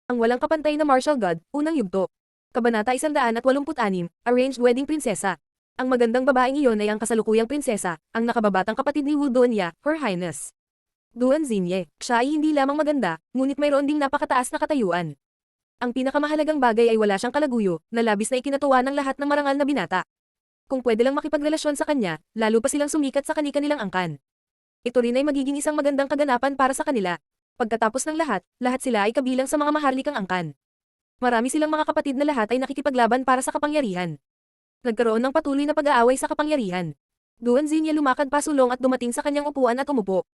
Ang walang kapantay na martial god, unang yugto. Kabanata 186, Arranged Wedding Prinsesa. Ang magandang babaeng iyon ay ang kasalukuyang prinsesa, ang nakababatang kapatid ni Wu Duanya, Her Highness Duan Xinye. Siya ay hindi lamang maganda, ngunit mayroon ding napakataas na katayuan. Ang pinakamahalagang bagay ay wala siyang kalaguyo, na labis na ikinatuwa ng lahat ng marangal na binata. Kung pwede lang makipagrelasyon sa kanya, lalo pa silang sumikat sa kani-kanilang angkan. Ito rin ay magiging isang magandang kaganapan para sa kanila. Pagkatapos ng lahat, lahat sila ay kabilang sa mga maharlikang angkan. Marami silang mga kapatid na lahat ay nakikipaglaban para sa kapangyarihan. Nagkaroon ng patuloy na pag-aaway sa kapangyarihan. Duan Xinye lumakad pasulong at dumating sa kanyang upuan at umupo.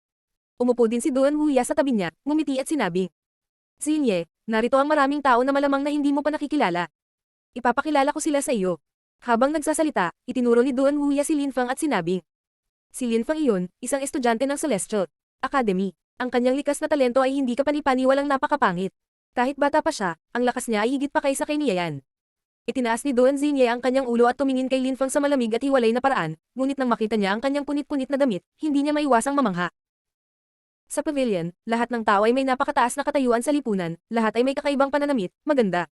Umupo din si Duan Wuya sa tabi niya, ngumiti at sinabi, Xinye, narito ang maraming tao na malamang na hindi mo pa nakikilala. Ipapakilala ko sila sa iyo. Habang nagsasalita, itinuro ni Duan Wuya si Lin Fang at sinabi, si Lin Fang iyon, isang estudyante ng Celestial Academy. Ang kanyang likas na talento ay hindi kapani-paniwalang napakapangit. Kahit bata pa siya, ang lakas niya ay higit pa kaysa kay Niayan. Itinaas ni Duan Xinye ang kanyang ulo at tumingin kay Lin Fang sa malamig at hiwalay na paraan, ngunit nang makita niya ang kanyang punit-punit na damit, hindi niya maiwasang mamangha. Sa pavilion, lahat ng tao ay may napakataas na katayuan sa lipunan, lahat ay may kakaibang pananamit, maganda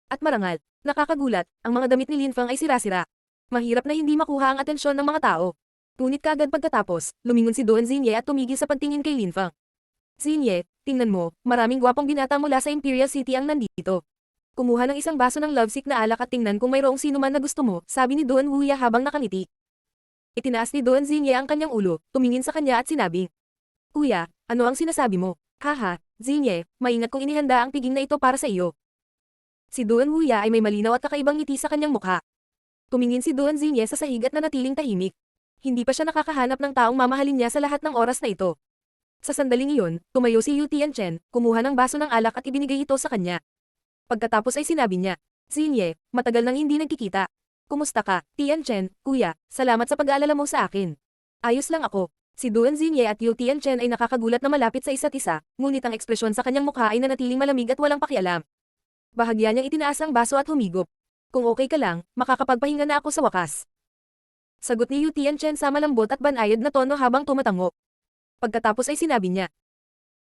at marangal. Nakakagulat, ang mga damit ni Lin Fang ay sira-sira. Mahirap na hindi makuha ang atensyon ng mga tao. Ngunit kaagad pagkatapos, lumingon si Duan Xinye at tumigil sa pagtingin kay Lin Fang. Xinye, tingnan mo, maraming gwapong binata mula sa Imperial City ang nandito. Kumuha ng isang baso ng lovesick na alak at tingnan kung mayroong sino man na gusto mo, sabi ni Duan Wuya habang nakangiti. Itinaas ni Duan Xinye ang kanyang ulo, tumingin sa kanya at sinabi, Kuya, ano ang sinasabi mo? Haha, Xinye, maingat kong inihanda ang piging na ito para sa iyo. Si Duan Wuya ay may malinaw at kakaibang ngiti sa kanyang mukha. Tumingin si Duan Xinye sa sahig at nanatiling tahimik. Hindi pa siya nakakahanap ng taong mamahalin niya sa lahat ng oras na ito. Sa sandaling iyon, tumayo si Yu Tianchen, kumuha ng baso ng alak at ibinigay ito sa kanya. Pagkatapos ay sinabi niya, Xinye, matagal nang hindi nagkikita. Kumusta ka, Tianchen, kuya, salamat sa pag-aalala mo sa akin. Ayos lang ako. Si Duan Xinye at Yu Tianchen ay nakakagulat na malapit sa isa't isa, ngunit ang ekspresyon sa kanyang mukha ay nanatiling malamig at walang pakialam. Bahagya niyang itinaas ang baso at humigop. Kung okay ka lang, makakapagpahinga na ako sa wakas. Sagot ni Yu Tianchen sa malambot at banayad na tono habang tumatango. Pagkatapos ay sinabi niya,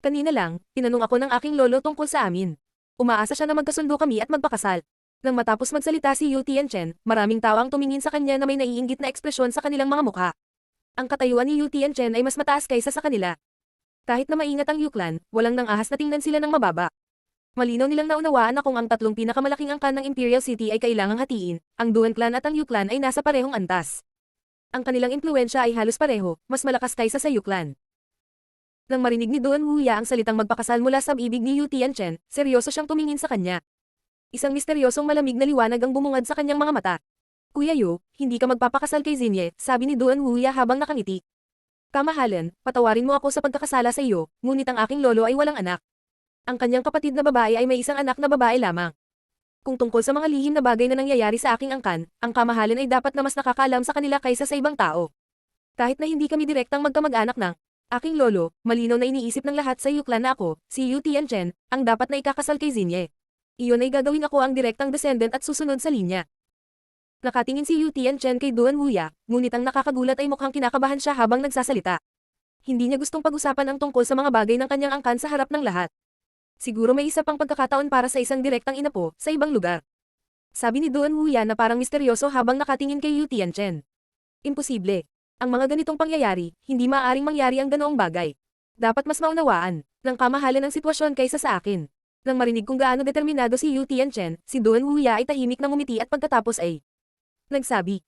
kanina lang, tinanong ako ng aking lolo tungkol sa amin. Umaasa siya na magkasundo kami at magpakasal. Nang matapos magsalita si Yu Tianchen, maraming tao ang tumingin sa kanya na may naiinggit na ekspresyon sa kanilang mga mukha. Ang katayuan ni Yu Tianchen ay mas mataas kaysa sa kanila. Kahit na maingat ang Yuklan, walang nang ahas na tingnan sila ng mababa. Malinaw nilang naunawaan na kung ang tatlong pinakamalaking angkan ng Imperial City ay kailangang hatiin, ang Duan Clan at ang Yuklan ay nasa parehong antas. Ang kanilang impluwensya ay halos pareho, mas malakas kaysa sa Yuklan. Nang marinig ni Duan Wuya ang salitang magpakasal mula sa bibig ni Yu Tianchen, seryoso siyang tumingin sa kanya. Isang misteryosong malamig na liwanag ang bumungad sa kanyang mga mata. Kuya Yu, hindi ka magpapakasal kay Xinye, sabi ni Duan Wuya habang nakangiti. Kamahalan, patawarin mo ako sa pagkakasala sa iyo, ngunit ang aking lolo ay walang anak. Ang kanyang kapatid na babae ay may isang anak na babae lamang. Kung tungkol sa mga lihim na bagay na nangyayari sa aking angkan, ang kamahalan ay dapat na mas nakakaalam sa kanila kaysa sa ibang tao. Kahit na hindi kami direktang magkamag-anak ng aking lolo, malinaw na iniisip ng lahat sa Yuklan na ako, si Yu Tianchen, ang dapat na ikakasal kay Xinye. Iyon ay gagawin ako ang direktang descendant at susunod sa linya. Nakatingin si Yu Tianchen kay Duan Wuya, ngunit ang nakakagulat ay mukhang kinakabahan siya habang nagsasalita. Hindi niya gustong pag-usapan ang tungkol sa mga bagay ng kanyang angkan sa harap ng lahat. Siguro may isa pang pagkakataon para sa isang direktang inapo, sa ibang lugar. Sabi ni Duan Wuya na parang misteryoso habang nakatingin kay Yu Tianchen. Imposible. Ang mga ganitong pangyayari, hindi maaaring mangyari ang ganoong bagay. Dapat mas maunawaan ng kamahalan ng sitwasyon kaysa sa akin. Nang marinig kung gaano determinado si Yu Tianchen, si Duan Wuya ay tahimik na ngumiti at pagkatapos ay nagsabi.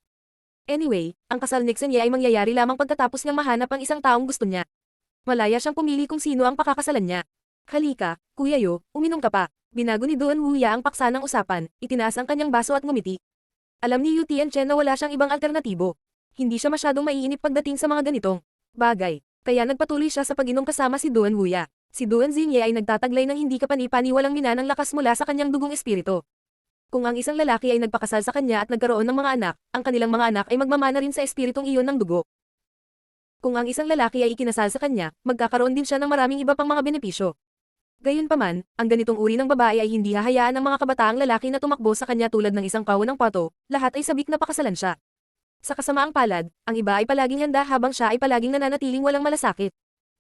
Anyway, ang kasal ni Xinye ay mangyayari lamang pagkatapos niyang mahanap ang isang taong gusto niya. Malaya siyang pumili kung sino ang pakakasalan niya. Halika, Kuya Yu, uminom ka pa. Binago ni Duan Wuya ang paksa ng usapan, itinaas ang kanyang baso at ngumiti. Alam ni Yu Tianchen na wala siyang ibang alternatibo. Hindi siya masyadong maiinip pagdating sa mga ganitong bagay, kaya nagpatuloy siya sa pag-inom kasama si Duan Wuya. Si Duan Xinye ay nagtataglay ng hindi kapani-paniwalang minanang lakas mula sa kanyang dugong espiritu. Kung ang isang lalaki ay nagpakasal sa kanya at nagkaroon ng mga anak, ang kanilang mga anak ay magmamana rin sa espiritong iyon ng dugo. Kung ang isang lalaki ay ikinasal sa kanya, magkakaroon din siya ng maraming iba pang mga benepisyo. Gayunpaman, ang ganitong uri ng babae ay hindi hahayaan ng mga kabataang lalaki na tumakbo sa kanya tulad ng isang kaho ng pato, lahat ay sabik na pakasalan siya. Sa kasamaang palad, ang iba ay palaging handa habang siya ay palaging nananatiling walang malasakit.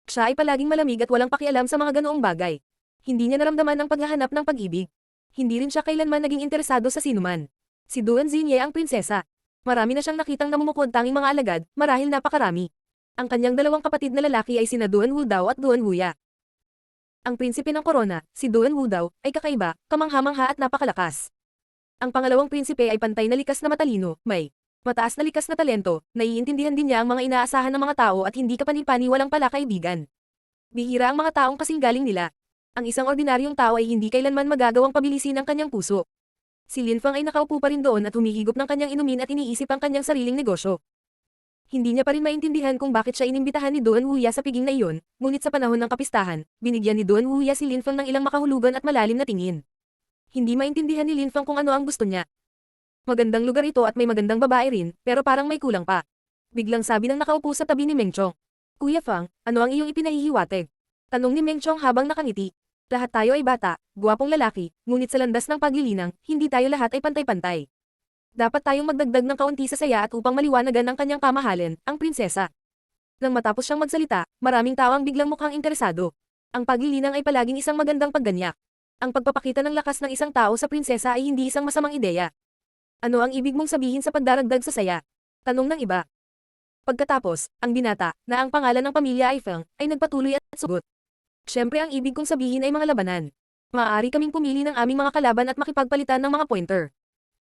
Siya ay palaging malamig at walang pakialam sa mga ganoong bagay. Hindi niya naramdaman ang paghahanap ng pag-ibig. Hindi rin siya kailanman naging interesado sa sinuman. Si Duan Xinye ang prinsesa. Marami na siyang nakitang namumukod tanging mga alagad, marahil napakarami. Ang kanyang dalawang kapatid na lalaki ay sina Duan Wudao at Duan Wuya. Ang prinsipe ng korona, si Duan Wudao, ay kakaiba, kamangha-mangha at napakalakas. Ang pangalawang prinsipe ay pantay na likas na matalino, may mataas na likas na talento, naiintindihan din niya ang mga inaasahan ng mga tao at hindi kapani-paniwalang pala kaibigan. Bihira ang mga taong kasing galing nila. Ang isang ordinaryong tao ay hindi kailanman magagawang pabilisin ang kanyang puso. Si Lin Fang ay nakaupo pa rin doon at humihigop ng kanyang inumin at iniisip ang kanyang sariling negosyo. Hindi niya pa rin maintindihan kung bakit siya inimbitahan ni Duan Wuya sa piging na iyon, ngunit sa panahon ng kapistahan, binigyan ni Duan Wuya si Lin Fang ng ilang makahulugan at malalim na tingin. Hindi maintindihan ni Lin Fang kung ano ang gusto niya. Magandang lugar ito at may magandang babae rin, pero parang may kulang pa. Biglang sabi ng nakaupo sa tabi ni Meng Chong. Kuya Fang, ano ang iyong ipinahihiwatig? Tanong ni Meng Chong habang nakangiti. Lahat tayo ay bata, guwapong lalaki, ngunit sa landas ng paglilinang, hindi tayo lahat ay pantay-pantay. Dapat tayong magdagdag ng kaunti sa saya at upang maliwanagan ang kanyang kamahalin, ang prinsesa. Nang matapos siyang magsalita, maraming tao ang biglang mukhang interesado. Ang paglilinang ay palaging isang magandang pagganyak. Ang pagpapakita ng lakas ng isang tao sa prinsesa ay hindi isang masamang ideya. Ano ang ibig mong sabihin sa pagdaragdag sa saya? Tanong ng iba. Pagkatapos, ang binata, na ang pangalan ng pamilya ay Feng, ay nagpatuloy at sugot. Siyempre ang ibig kong sabihin ay mga labanan. Maaari kaming pumili ng aming mga kalaban at makipagpalitan ng mga pointer.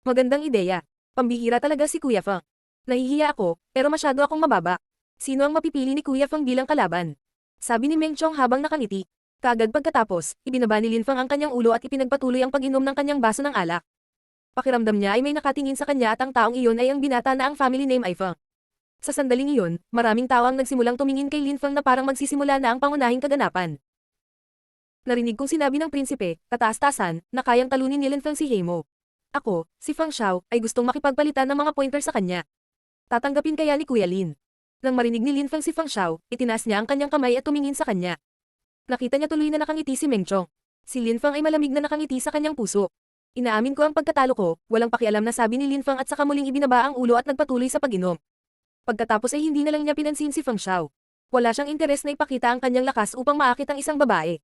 Magandang ideya. Pambihira talaga si Kuya Feng. Nahihiya ako, pero masyado akong mababa. Sino ang mapipili ni Kuya Feng bilang kalaban? Sabi ni Meng Chong habang nakangiti. Kaagad pagkatapos, ibinaba ni Lin Feng ang kanyang ulo at ipinagpatuloy ang pag-inom ng kanyang baso ng alak. Pakiramdam niya ay may nakatingin sa kanya at ang taong iyon ay ang binata na ang family name ay Feng. Sa sandaling iyon, maraming tao ang nagsimulang tumingin kay Lin Feng na parang magsisimula na ang pangunahing kaganapan. Narinig kong sinabi ng prinsipe, kataas-tasan, na kayang talunin ni Lin Feng si Heimo. Ako, si Fang Xiao, ay gustong makipagpalitan ng mga pointer sa kanya. Tatanggapin kaya ni Kuya Lin? Nang marinig ni Lin Feng si Fang Xiao, itinaas niya ang kanyang kamay at tumingin sa kanya. Nakita niya tuloy na nakangiti si Meng Chong. Si Lin Feng ay malamig na nakangiti sa kanyang puso. Inaamin ko ang pagkatalo ko, walang pakialam na sabi ni Lin Feng at saka muling ibinaba ang ulo at nagpatuloy sa pag-inom. Pagkatapos ay hindi na lang niya pinansin si Fang Xiao. Wala siyang interes na ipakita ang kanyang lakas upang maakit ang isang babae.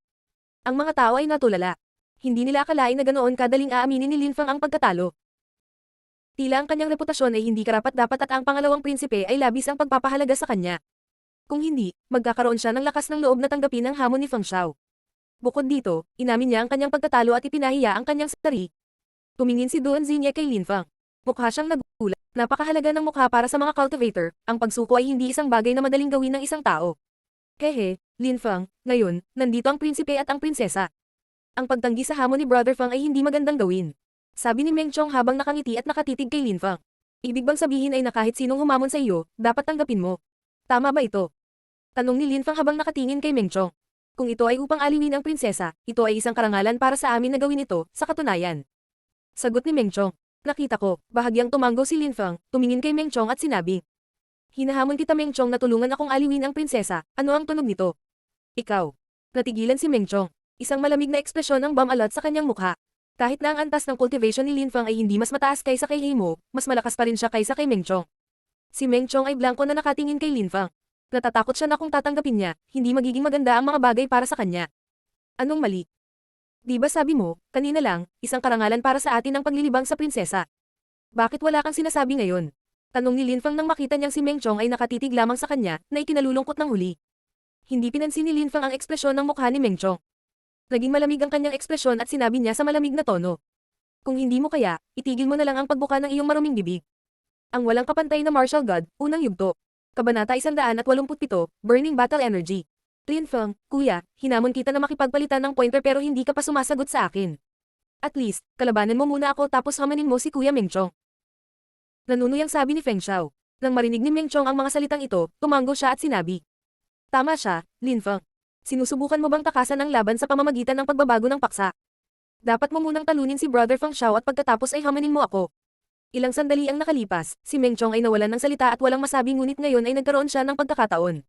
Ang mga tao ay natulala. Hindi nila akalain na ganoon kadaling aaminin ni Lin Feng ang pagkatalo. Tila ang kanyang reputasyon ay hindi karapat-dapat at ang pangalawang prinsipe ay labis ang pagpapahalaga sa kanya. Kung hindi, magkakaroon siya ng lakas ng loob na tanggapin ang hamon ni Fang Xiao. Bukod dito, inamin niya ang kanyang pagkatalo at ipinahiya ang kanyang sarili. Tumingin si Duan Xinye kay Lin Feng. Mukha siyang nagulat. Napakahalaga ng mukha para sa mga cultivator, ang pagsuko ay hindi isang bagay na madaling gawin ng isang tao. Hehe, Lin Feng, ngayon, nandito ang prinsipe at ang prinsesa. Ang pagtanggi sa hamon ni Brother Feng ay hindi magandang gawin. Sabi ni Meng Chong habang nakangiti at nakatitig kay Lin Feng. Ibig bang sabihin ay na kahit sinong humamon sa iyo, dapat tanggapin mo? Tama ba ito? Tanong ni Lin Feng habang nakatingin kay Meng Chong. Kung ito ay upang aliwin ang prinsesa, ito ay isang karangalan para sa amin na gawin ito, sa katunayan. Sagot ni Meng Chong. Nakita ko, bahagyang tumango si Lin Feng, tumingin kay Meng Chong at sinabi. Hinahamon kita Meng Chong na tulungan akong aliwin ang prinsesa, ano ang tunog nito? Ikaw. Natigilan si Meng Chong. Isang malamig na ekspresyon ang bumalot sa kanyang mukha. Kahit na ang antas ng cultivation ni Lin Feng ay hindi mas mataas kaysa kay Heimo, mas malakas pa rin siya kaysa kay Meng Chong. Si Meng Chong ay blanko na nakatingin kay Lin Feng. Natatakot siya na kung tatanggapin niya, hindi magiging maganda ang mga bagay para sa kanya. Anong mali? Di ba sabi mo, kanina lang, isang karangalan para sa atin ang paglilibang sa prinsesa. Bakit wala kang sinasabi ngayon? Tanong ni Lin Feng nang makita niyang si Meng Chong ay nakatitig lamang sa kanya, na ikinalulungkot ng huli. Hindi pinansin ni Lin Feng ang ekspresyon ng mukha ni Meng Chong. Naging malamig ang kanyang ekspresyon at sinabi niya sa malamig na tono. Kung hindi mo kaya, itigil mo na lang ang pagbuka ng iyong maruming bibig. Ang walang kapantay na martial god, unang yugto. Kabanata 187, Burning Battle Energy. Lin Feng, kuya, hinamon kita na makipagpalitan ng pointer pero hindi ka pa sumasagot sa akin. At least, kalabanan mo muna ako tapos hamanin mo si Kuya Meng Chong. Nanunuyang sabi ni Feng Xiao. Nang marinig ni Meng Chong ang mga salitang ito, tumango siya at sinabi. Tama siya, Lin Feng. Sinusubukan mo bang takasan ang laban sa pamamagitan ng pagbabago ng paksa? Dapat mo munang talunin si Brother Feng Xiao at pagkatapos ay hamanin mo ako. Ilang sandali ang nakalipas, si Meng Chong ay nawalan ng salita at walang masabi ngunit ngayon ay nagkaroon siya ng pagkakataon.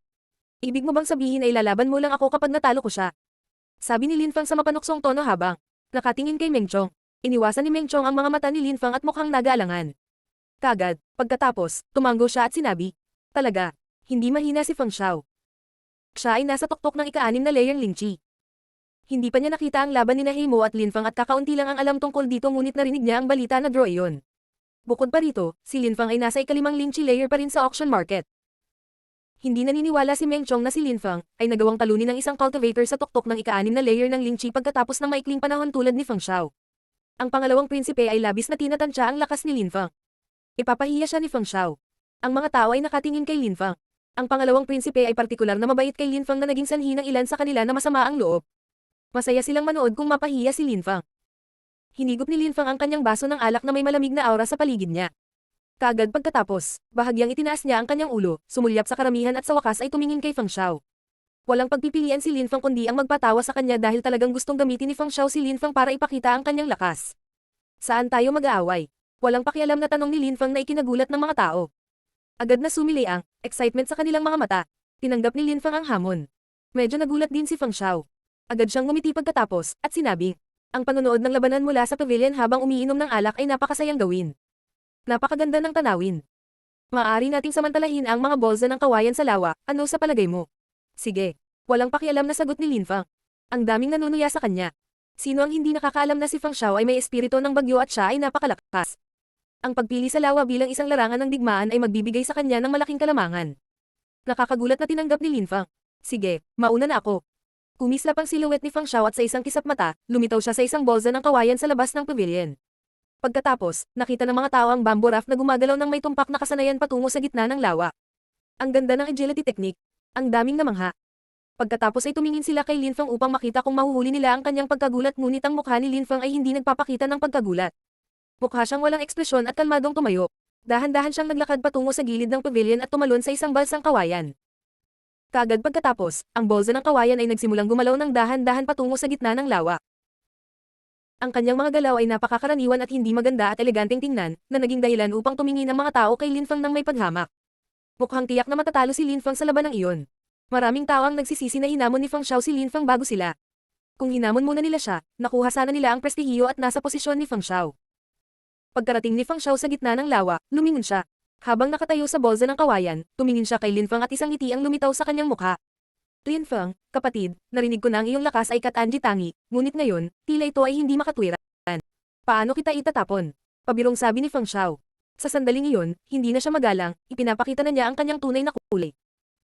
Ibig mo bang sabihin ay lalaban mo lang ako kapag natalo ko siya? Sabi ni Lin Feng sa mapanuksong tono habang nakatingin kay Meng Chong. Iniwasan ni Meng Chong ang mga mata ni Lin Feng at mukhang nag-aalangan. Kagad, pagkatapos, tumango siya at sinabi. Talaga, hindi mahina si Feng Xiao. Siya ay nasa tuktok ng ika-6 na layang Lingqi. Hindi pa niya nakita ang laban ni Heimo at Linfang at kakaunti lang ang alam tungkol dito ngunit narinig niya ang balita na draw iyon. Bukod pa rito, si Linfang ay nasa ikalimang Lingchi layer pa rin sa auction market. Hindi naniniwala si Meng Chong na si Linfang ay nagawang talunin ng isang cultivator sa tuktok ng ika-6 na layer ng Lingchi pagkatapos ng maikling panahon tulad ni Feng Xiao. Ang pangalawang prinsipe ay labis na tinatansya ang lakas ni Linfang. Ipapahiya siya ni Feng Xiao. Ang mga tao ay nakatingin kay Linfang. Ang pangalawang prinsipe ay partikular na mabait kay Linfang na naging sanhi ng ilan sa kanila na masama ang loob. Masaya silang manood kung mapahiya si Linfang. Hinigop ni Linfang ang kanyang baso ng alak na may malamig na aura sa paligid niya. Kaagad pagkatapos, bahagyang itinaas niya ang kanyang ulo, sumulyap sa karamihan at sa wakas ay tumingin kay Feng Xiao. Walang pagpipilian si Linfang kundi ang magpatawa sa kanya dahil talagang gustong gamitin ni Feng Xiao si Linfang para ipakita ang kanyang lakas. Saan tayo mag-aaway? Walang pakialam na tanong ni Linfang na ikinagulat ng mga tao. Agad na sumilay ang excitement sa kanilang mga mata. Tinanggap ni Linfang ang hamon. Medyo nagulat din si Feng Xiao. Agad siyang ngumiti pagkatapos at sinabi, ang panonood ng labanan mula sa pavilion habang umiinom ng alak ay napakasayang gawin. Napakaganda ng tanawin. Maaari nating samantalahin ang mga bolsa ng kawayan sa lawa, ano sa palagay mo? Sige. Walang pakialam na sagot ni Linfang. Ang daming nanunuya sa kanya. Sino ang hindi nakakaalam na si Feng Xiao ay may espiritu ng bagyo at siya ay napakalakas? Ang pagpili sa lawa bilang isang larangan ng digmaan ay magbibigay sa kanya ng malaking kalamangan. Nakakagulat na tinanggap ni Linfang. Sige, mauna na ako. Kumislap ang silhouette ni Feng Xiao at sa isang kisap mata, lumitaw siya sa isang bolsa ng kawayan sa labas ng pavilion. Pagkatapos, nakita ng mga tao ang bamboo raft na gumagalaw ng may tumpak na kasanayan patungo sa gitna ng lawa. Ang ganda ng agility technique. Ang daming namangha. Pagkatapos ay tumingin sila kay Linfang upang makita kung mahuhuli nila ang kanyang pagkagulat ngunit ang mukha ni Linfang ay hindi nagpapakita ng pagkagulat. Mukha siyang walang ekspresyon at kalmadong tumayo. Dahan-dahan siyang naglakad patungo sa gilid ng pavilion at tumalon sa isang balsang kawayan. Kaagad pagkatapos, ang bolsa ng kawayan ay nagsimulang gumalaw ng dahan-dahan patungo sa gitna ng lawa. Ang kanyang mga galaw ay napakakaraniwan at hindi maganda at eleganteng tingnan, na naging dahilan upang tumingin ang mga tao kay Linfang ng may paghamak. Mukhang tiyak na matatalo si Linfang sa labanang iyon. Maraming tao ang nagsisisi na hinamon ni Feng Xiao si Linfang bago sila. Kung hinamon muna nila siya, nakuha sana nila ang prestihiyo at nasa posisyon ni Feng Xiao. Pagkarating ni Feng Xiao sa gitna ng lawa, lumingon siya. Habang nakatayo sa bolsa ng kawayan, tumingin siya kay Linfang at isang ngiti ang lumitaw sa kanyang mukha. Linfang, kapatid, narinig ko na ang iyong lakas ay katanji tangi, ngunit ngayon, tila ito ay hindi makatwiran. Paano kita itatapon? Pabirong sabi ni Feng Xiao. Sa sandaling iyon, hindi na siya magalang, ipinapakita na niya ang kanyang tunay na kulay.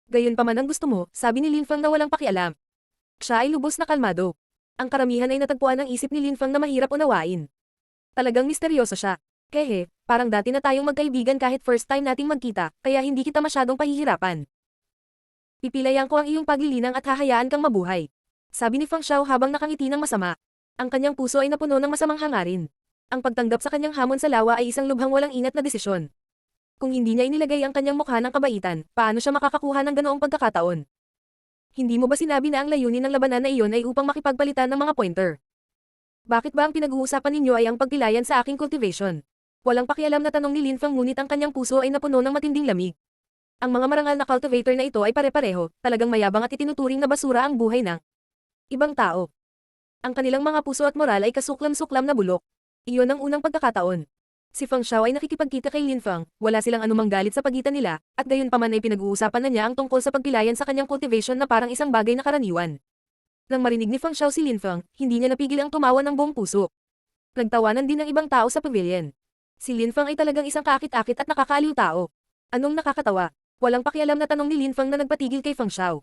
Gayunpaman ang gusto mo, sabi ni Linfang na walang pakialam. Siya ay lubos na kalmado. Ang karamihan ay natagpuan ng isip ni Linfang na mahirap unawain. Talagang misteryoso siya. Kehe, parang dati na tayong magkaibigan kahit first time nating magkita, kaya hindi kita masyadong pahihirapan. Pipilayan ko ang iyong paglilinang at hahayaan kang mabuhay. Sabi ni Feng Xiao habang nakangiti ng masama. Ang kanyang puso ay napuno ng masamang hangarin. Ang pagtanggap sa kanyang hamon sa lawa ay isang lubhang walang inat na desisyon. Kung hindi niya inilagay ang kanyang mukha ng kabaitan, paano siya makakakuha ng ganoong pagkakataon? Hindi mo ba sinabi na ang layunin ng labanan na iyon ay upang makipagpalitan ng mga pointer? Bakit ba ang pinag-uusapan ninyo ay ang pagpilayan sa aking cultivation? Walang pakialam na tanong ni Linfang ngunit ang kanyang puso ay napuno ng matinding lamig. Ang mga marangal na cultivator na ito ay pare-pareho, talagang mayabang at itinuturing na basura ang buhay ng ibang tao. Ang kanilang mga puso at moral ay kasuklam-suklam na bulok. Iyon ang unang pagkakataon. Si Feng Xiao ay nakikipagkita kay Linfang, wala silang anumang galit sa pagitan nila, at gayon pa man ay pinag-uusapan na niya ang tungkol sa pagpilayan sa kanyang cultivation na parang isang bagay na karaniwan. Nang marinig ni Feng Xiao si Linfang, hindi niya napigil ang tumawa ng buong puso. Nagtawanan din ng ibang tao sa pavilion. Si Linfang ay talagang isang kaakit-akit at nakakaaliw tao. Anong nakakatawa? Walang pakialam na tanong ni Linfang na nagpatigil kay Feng Xiao.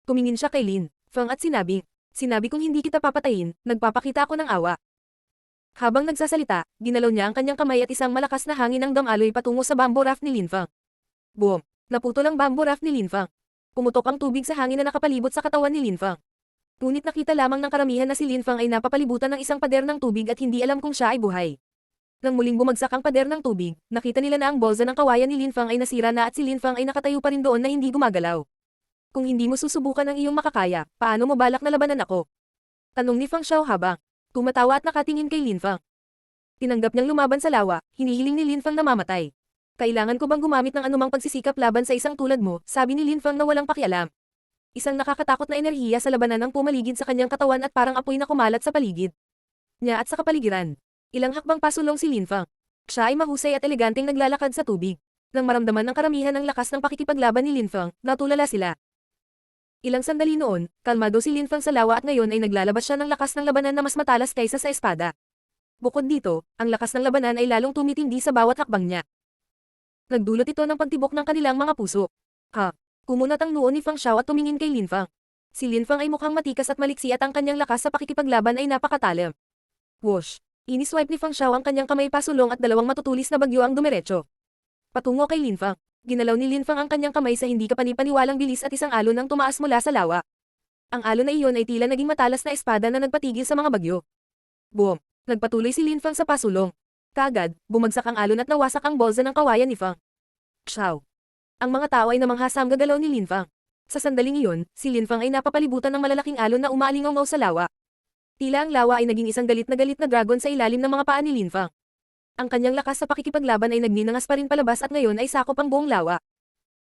Tumingin siya kay Linfang at sinabi kong hindi kita papatayin, nagpapakita ako ng awa. Habang nagsasalita, ginalaw niya ang kanyang kamay at isang malakas na hangin ang damaloy patungo sa bamboo raft ni Linfang. Boom! Naputol ang bamboo raft ni Linfang. Pumutok ang tubig sa hangin na nakapalibot sa katawan ni Linfang. Ngunit nakita lamang ng karamihan na si Linfang ay napapalibutan ng isang pader ng tubig at hindi alam kung siya ay buhay. Nang muling bumagsak ang pader ng tubig, nakita nila na ang bolsa ng kawayan ni Linfang ay nasira na at si Linfang ay nakatayo pa rin doon na hindi gumagalaw. Kung hindi mo susubukan ang iyong makakaya, paano mo balak na labanan ako? Tanong ni Feng Xiao habang tumatawa at nakatingin kay Linfang. Tinanggap niyang lumaban sa lawa, hinihiling ni Linfang na mamatay. Kailangan ko bang gumamit ng anumang pagsisikap laban sa isang tulad mo, sabi ni Linfang na walang pakialam. Isang nakakatakot na enerhiya sa labanan ang pumaligid sa kanyang katawan at parang apoy na kumalat sa paligid niya at sa kapaligiran. Ilang hakbang pasulong si Linfang. Siya ay mahusay at eleganteng naglalakad sa tubig. Nang maramdaman ng karamihan ang lakas ng pakikipaglaban ni Linfang, natulala sila. Ilang sandali noon, kalmado si Linfang sa lawa at ngayon ay naglalabas siya ng lakas ng labanan na mas matalas kaysa sa espada. Bukod dito, ang lakas ng labanan ay lalong tumitindi sa bawat hakbang niya. Nagdulot ito ng pagtibok ng kanilang mga puso. Ha! Kumunat ang noo ni Fang Xiao at tumingin kay Linfang. Si Linfang ay mukhang matikas at maliksi at ang kanyang lakas sa pakikipaglaban ay napakatalim. Whoosh! Iniswipe ni Fang Xiao ang kanyang kamay pasulong at dalawang matutulis na bagyo ang dumiretso. Patungo kay Linfang. Ginalaw ni Linfang ang kanyang kamay sa hindi kapanipaniwalang bilis at isang alon ang tumaas mula sa lawa. Ang alon na iyon ay tila naging matalas na espada na nagpatigil sa mga bagyo. Boom! Nagpatuloy si Linfang sa pasulong. Kaagad, bumagsak ang alon at nawasak ang bolsa ng kawayan ni Fang Xiao. Ang mga tao ay namangha sa gagalaw ni Linfang. Sa sandaling iyon, si Linfang ay napapalibutan ng malalaking alon na umaalingaw sa lawa. Tila ang lawa ay naging isang galit na dragon sa ilalim ng mga paa ni Linfang. Ang kanyang lakas sa pakikipaglaban ay nagninangas pa rin palabas at ngayon ay sakop ang buong lawa.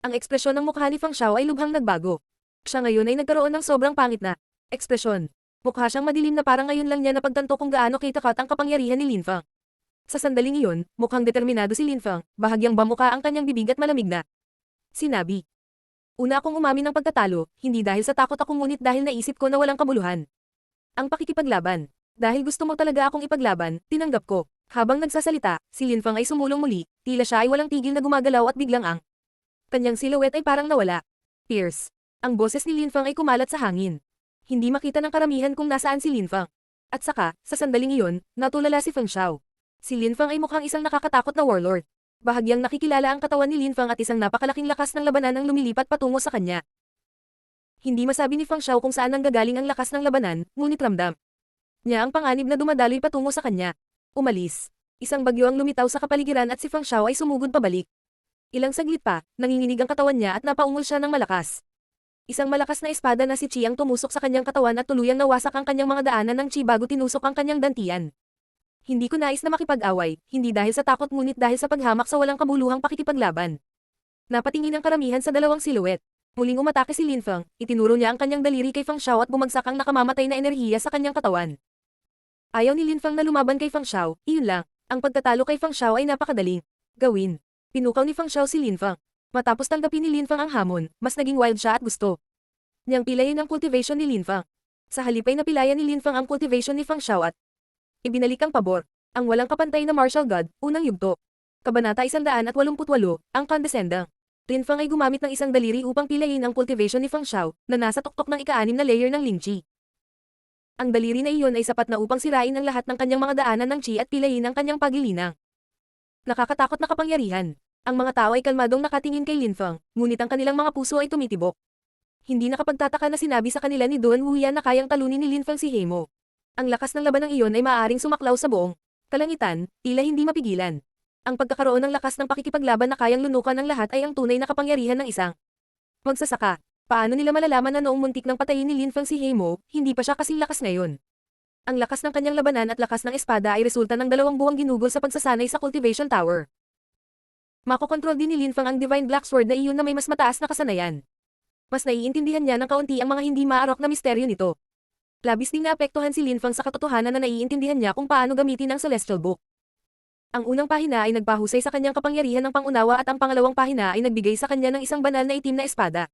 Ang ekspresyon ng mukha ni Fang Xiao ay lubhang nagbago. Siya ngayon ay nagkaroon ng sobrang pangit na ekspresyon. Mukha siyang madilim na parang ngayon lang niya napagtanto kung gaano kitakat ang kapangyarihan ni Linfang. Sa sandaling iyon, mukhang determinado si Linfang, bahagyang bamuka ang kanyang bibig at malamig na sinabi. Una akong umamin ng pagkatalo, hindi dahil sa takot ako ngunit dahil naisip ko na walang kabuluhan. Ang pakikipaglaban. Dahil gusto mo talaga akong ipaglaban, tinanggap ko. Habang nagsasalita, si Linfang ay sumulong muli, tila siya ay walang tigil na gumagalaw at biglang ang kanyang silhouette ay parang nawala. Pierce. Ang boses ni Linfang ay kumalat sa hangin. Hindi makita ng karamihan kung nasaan si Linfang. At saka, sa sandaling iyon, natulala si Fang Xiao. Si Linfang ay mukhang isang nakakatakot na warlord. Bahagyang nakikilala ang katawan ni Linfang at isang napakalaking lakas ng labanan ang lumilipat patungo sa kanya. Hindi masabi ni Fang Xiao kung saan nanggagaling ang lakas ng labanan, ngunit ramdam niya ang panganib na dumadaloy patungo sa kanya. Umalis. Isang bagyo ang lumitaw sa kapaligiran at si Fang Xiao ay sumugod pabalik. Ilang saglit pa, nanginginig ang katawan niya at napaungol siya ng malakas. Isang malakas na espada na si Qi ang tumusok sa kanyang katawan at tuluyang nawasak ang kanyang mga daanan ng Qi bago tinusok ang kanyang dantian. Hindi ko nais na makipag-away, hindi dahil sa takot ngunit dahil sa paghamak sa walang kabuluhang pakikipaglaban. Napatingin ang karamihan sa dalawang silhouette. Muling umatake si Linfang, itinuro niya ang kanyang daliri kay Fang Xiao at bumagsak ang nakamamatay na enerhiya sa kanyang katawan. Ayaw ni Linfang na lumaban kay Fang Xiao, iyon lang. Ang pagtatalo kay Fang Xiao ay napakadaling gawin. Pinukaw ni Fang Xiao si Linfang. Matapos tanggapin ni Linfang ang hamon, mas naging wild siya at gusto niyang pilayin ang cultivation ni Linfang. Sa halip ay napilayan ni Linfang ang cultivation ni Fang Xiao at ibinalik ang pabor. Ang walang kapantay na martial god, unang yugto. Kabanata 188, ang Condescending. Linfang ay gumamit ng isang daliri upang pilayin ang cultivation ni Fang Xiao, na nasa tuktok ng ika-6 na layer ng Lingqi. Ang daliri na iyon ay sapat na upang sirain ang lahat ng kanyang mga daanan ng Qi at pilayin ang kanyang pagilinang nakakatakot na kapangyarihan. Ang mga tao ay kalmadong nakatingin kay Linfang, ngunit ang kanilang mga puso ay tumitibok. Hindi nakapagtataka na sinabi sa kanila ni Duan Wuyan na kayang talunin ni Linfang si Heimo. Ang lakas ng laban ng iyon ay maaaring sumaklaw sa buong kalangitan, tila hindi mapigilan. Ang pagkakaroon ng lakas ng pakikipaglaban na kayang lunukan ng lahat ay ang tunay na kapangyarihan ng isang magsasaka. Paano nila malalaman na noong muntik ng patayin ni Linfang si Heimo, hindi pa siya kasing lakas ngayon? Ang lakas ng kanyang labanan at lakas ng espada ay resulta ng 2 buwang ginugol sa pagsasanay sa cultivation tower. Makokontrol din ni Linfang ang Divine Black Sword na iyon na may mas mataas na kasanayan. Mas naiintindihan niya ng kaunti ang mga hindi maarok na misteryo nito. Labis ding naapektuhan si Linfang sa katotohanan na naiintindihan niya kung paano gamitin ang Celestial Book. Ang unang pahina ay nagpahusay sa kanyang kapangyarihan ng pangunawa at ang pangalawang pahina ay nagbigay sa kanya ng isang banal na itim na espada.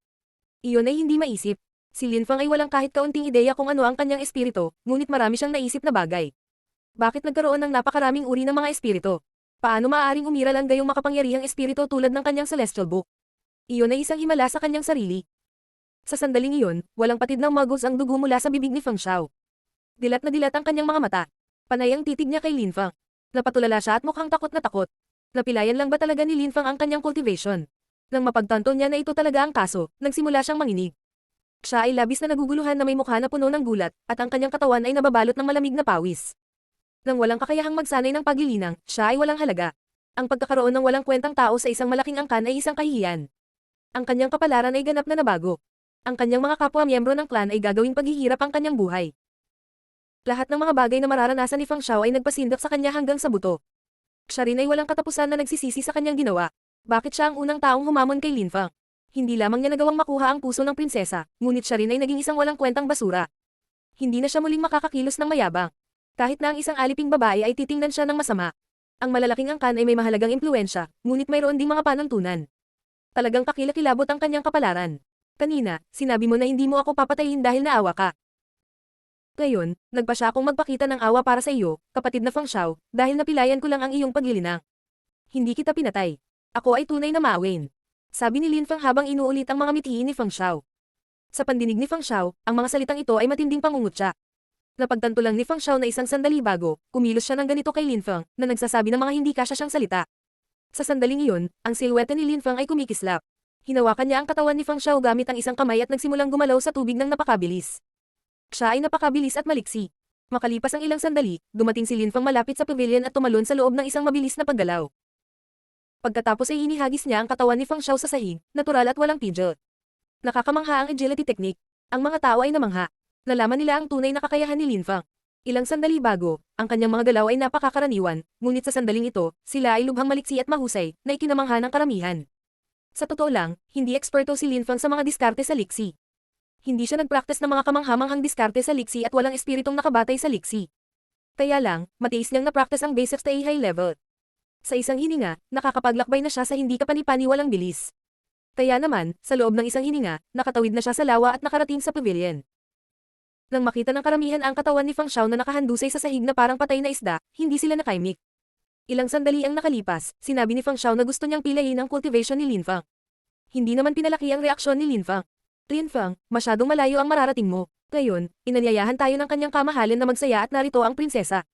Iyon ay hindi maisip. Si Linfang ay walang kahit kaunting ideya kung ano ang kanyang espiritu, ngunit marami siyang naisip na bagay. Bakit nagkaroon ng napakaraming uri ng mga espiritu? Paano maaaring umiral ang gayong makapangyarihang espiritu tulad ng kanyang Celestial Book? Iyon ay isang himala sa kanyang sarili. Sa sandaling iyon, walang patid ng magos ang dugo mula sa bibig ni Fang Xiao. Dilat na dilat ang kanyang mga mata. Panay ang titig niya kay Linfang. Napatulala siya at mukhang takot na takot. Napilayan lang ba talaga ni Linfang ang kanyang cultivation? Nang mapagtanto niya na ito talaga ang kaso, nagsimula siyang manginig. Siya ay labis na naguguluhan na may mukha na puno ng gulat, at ang kanyang katawan ay nababalot ng malamig na pawis. Nang walang kakayahang magsanay ng pagilinang, siya ay walang halaga. Ang pagkakaroon ng walang kwentang tao sa isang malaking angkan ay isang kahihiyan. Ang kanyang kapalaran ay ganap na nabago. Ang kanyang mga kapwa-miyembro ng clan ay gagawing paghihirap ang kanyang buhay. Lahat ng mga bagay na mararanasan ni Fang Xiao ay nagpasindak sa kanya hanggang sa buto. Siya rin ay walang katapusan na nagsisisi sa kanyang ginawa. Bakit siya ang unang taong humamon kay Linfang? Hindi lamang niya nagawang makuha ang puso ng prinsesa, ngunit siya rin ay naging isang walang kwentang basura. Hindi na siya muling makakakilos ng mayabang. Kahit na ang isang aliping babae ay titingnan siya ng masama. Ang malalaking angkan ay may mahalagang impluensya, ngunit mayroon ding mga panuntunan. Talagang kakilakilabot ang kanyang kapalaran. Kanina, sinabi mo na hindi mo ako papatayin dahil naawa ka. Ngayon, nagpa siya akong magpakita ng awa para sa iyo, kapatid na Fang Xiao, dahil napilayan ko lang ang iyong paglilinang. Hindi kita pinatay. Ako ay tunay na maawin. Sabi ni Lin Fang habang inuulit ang mga mithiin ni Fang Xiao. Sa pandinig ni Fang Xiao, ang mga salitang ito ay matinding pangungutya. Napagtanto lang ni Fang Xiao na isang sandali bago, kumilos siya ng ganito kay Lin Fang, na nagsasabi ng mga hindi kasya siyang salita. Sa sandaling iyon, ang silhouette ni Lin Fang ay kumikislap. Hinawakan niya ang katawan ni Fang Xiao gamit ang isang kamay at nagsimulang gumalaw sa tubig ng napakabilis. Siya ay napakabilis at maliksi. Makalipas ang ilang sandali, dumating si Lin Fang malapit sa pavilion at tumalon sa loob ng isang mabilis na paggalaw. Pagkatapos ay inihagis niya ang katawan ni Fang Xiao sa sahig, natural at walang pidget. Nakakamangha ang agility technique. Ang mga tao ay namangha. Nalaman nila ang tunay na kakayahan ni Lin Fang. Ilang sandali bago, ang kanyang mga galaw ay napakakaraniwan, ngunit sa sandaling ito, sila ay lubhang maliksi at mahusay, na ikinamangha ng karamihan. Sa totoo lang, hindi eksperto si Lin Fang sa mga diskarte sa liksi. Hindi siya nagpraktis ng mga kamanghamanghang diskarte sa liksi at walang espiritong nakabatay sa liksi. Kaya lang, matiis niyang napraktis ang basics na high level. Sa isang hininga, nakakapaglakbay na siya sa hindi kapani-paniwalang bilis. Kaya naman, sa loob ng isang hininga, nakatawid na siya sa lawa at nakarating sa pavilion. Nang makita ng karamihan ang katawan ni Fang Xiao na nakahandusay sa sahig na parang patay na isda, hindi sila nakaimik. Ilang sandali ang nakalipas, sinabi ni Fang Xiao na gusto niyang pilayin ang cultivation ni Lin Fang. Hindi naman pinalaki ang reaksyon ni Lin Fang. Lin Fang, masyadong malayo ang mararating mo. Ngayon, inanyayahan tayo ng kanyang kamahalin na magsaya at narito ang prinsesa.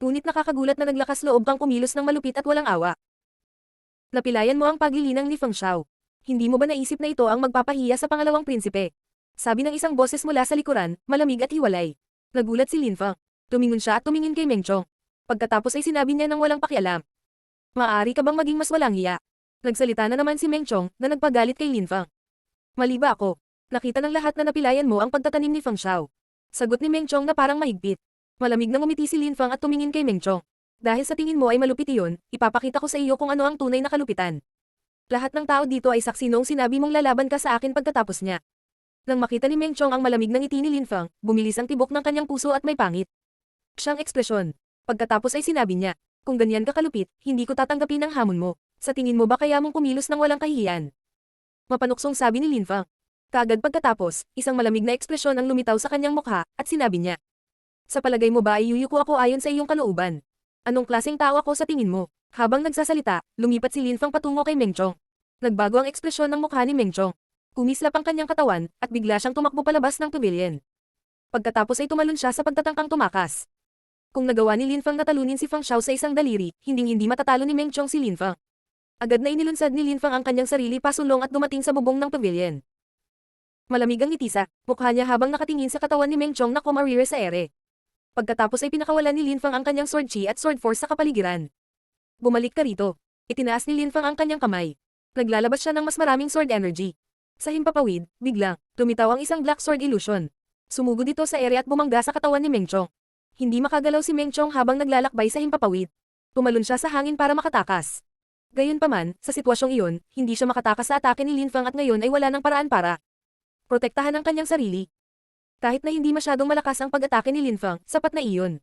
Ngunit nakakagulat na naglakas loob kang kumilos ng malupit at walang awa. Napilayan mo ang paglilinang ni Fang Xiao. Hindi mo ba naisip na ito ang magpapahiya sa pangalawang prinsipe? Sabi ng isang boses mula sa likuran, malamig at hiwalay. Nagulat si Lin Fang. Tumingon siya at tumingin kay Meng Chong. Pagkatapos ay sinabi niya ng walang pakialam. Maaari ka bang maging mas walang hiya? Nagsalita na naman si Meng Chong na nagpagalit kay Lin Fang. Mali ba ako? Nakita ng lahat na napilayan mo ang pagtatanim ni Fang Xiao. Sagot ni Meng Chong na parang mahigpit. Malamig na ngumiti si Lin Fang at tumingin kay Meng Chong. Dahil sa tingin mo ay malupit iyon, ipapakita ko sa iyo kung ano ang tunay na kalupitan. Lahat ng tao dito ay saksi noong sinabi mong lalaban ka sa akin pagkatapos niya. Nang makita ni Meng Chong ang malamig na ngiti ni Lin Fang, bumilis ang tibok ng kanyang puso at may pangit siyang ekspresyon. Pagkatapos ay sinabi niya, kung ganyan ka kalupit, hindi ko tatanggapin ang hamon mo. Sa tingin mo ba kaya mong kumilos ng walang kahihiyan? Mapanuksong sabi ni Lin Fang. Kaagad pagkatapos, isang malamig na ekspresyon ang lumitaw sa kanyang mukha, at sinabi niya. Sa palagay mo ba ay yuyuko ako ayon sa iyong kalooban? Anong klaseng tao ako sa tingin mo? Habang nagsasalita, lumipat si Lin Fang patungo kay Meng Chong. Nagbago ang ekspresyon ng mukha ni Meng Chong. Kumislap ang kanyang katawan, at bigla siyang tumakbo palabas ng pavilion. Pagkatapos ay tumalon siya sa pagtatangkang tumakas. Kung nagawa ni Lin Fang na talunin si Fang Xiao sa isang daliri, hinding-hindi matatalo ni Meng Chong si Lin Fang. Agad na inilunsad ni Lin Fang ang kanyang sarili pasulong at dumating sa bubong ng pavilion. Malamig ang ngiti sa mukha niya habang nakatingin sa katawan ni Meng Chong na kumarire sa ere. Pagkatapos ay pinakawalan ni Lin Fang ang kanyang sword chi at sword force sa kapaligiran. Bumalik ka rito. Itinaas ni Lin Fang ang kanyang kamay. Naglalabas siya ng mas maraming sword energy. Sa himpapawid, biglang, lumitaw ang isang black sword illusion. Sumugod ito sa ere at bumangga sa katawan ni Meng Chong. Hindi makagalaw si Meng Chong habang naglalakbay sa himpapawid. Tumalon siya sa hangin para makatakas. Gayunpaman, sa sitwasyong iyon, hindi siya makatakas sa atake ni Lin Fang at ngayon ay wala ng paraan para protektahan ang kanyang sarili. Kahit na hindi masyadong malakas ang pag-atake ni Lin Fang, sapat na iyon.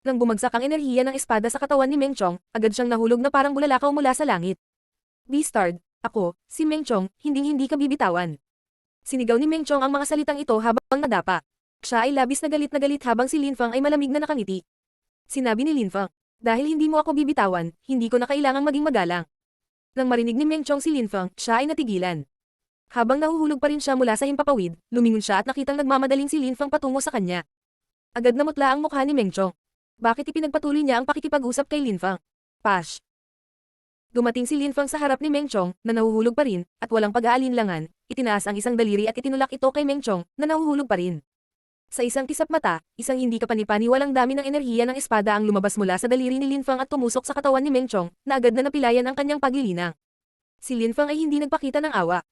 Nang bumagsak ang enerhiya ng espada sa katawan ni Meng Chong, agad siyang nahulog na parang bulalakaw mula sa langit. Beastard, ako, si Meng Chong, hindi ka bibitawan. Sinigaw ni Meng Chong ang mga salitang ito habang nadapa. Siya ay labis na galit habang si Lin Fang ay malamig na nakangiti. Sinabi ni Lin Fang, dahil hindi mo ako bibitawan, hindi ko na kailangang maging magalang. Nang marinig ni Meng Chong si Lin Fang, siya ay natigilan. Habang nahuhulog pa rin siya mula sa himpapawid, lumingon siya at nakitang nagmamadaling si Lin Fang patungo sa kanya. Agad namutla ang mukha ni Meng Chong. Bakit ipinagpatuloy niya ang pakikipag-usap kay Lin Fang? Pash. Dumating si Lin Fang sa harap ni Meng Chong, na nahuhulog pa rin, at walang pag-aalinlangan, itinaas ang isang daliri at itinulak ito kay Meng Chong, na nahuhulog pa rin. Sa isang kisap mata, isang hindi kapani-paniwalang dami ng enerhiya ng espada ang lumabas mula sa daliri ni Lin Fang at tumusok sa katawan ni Meng Chong, na agad na napilayan ang kanyang paglilinang. Si Lin Fang ay hindi nagpakita ng awa.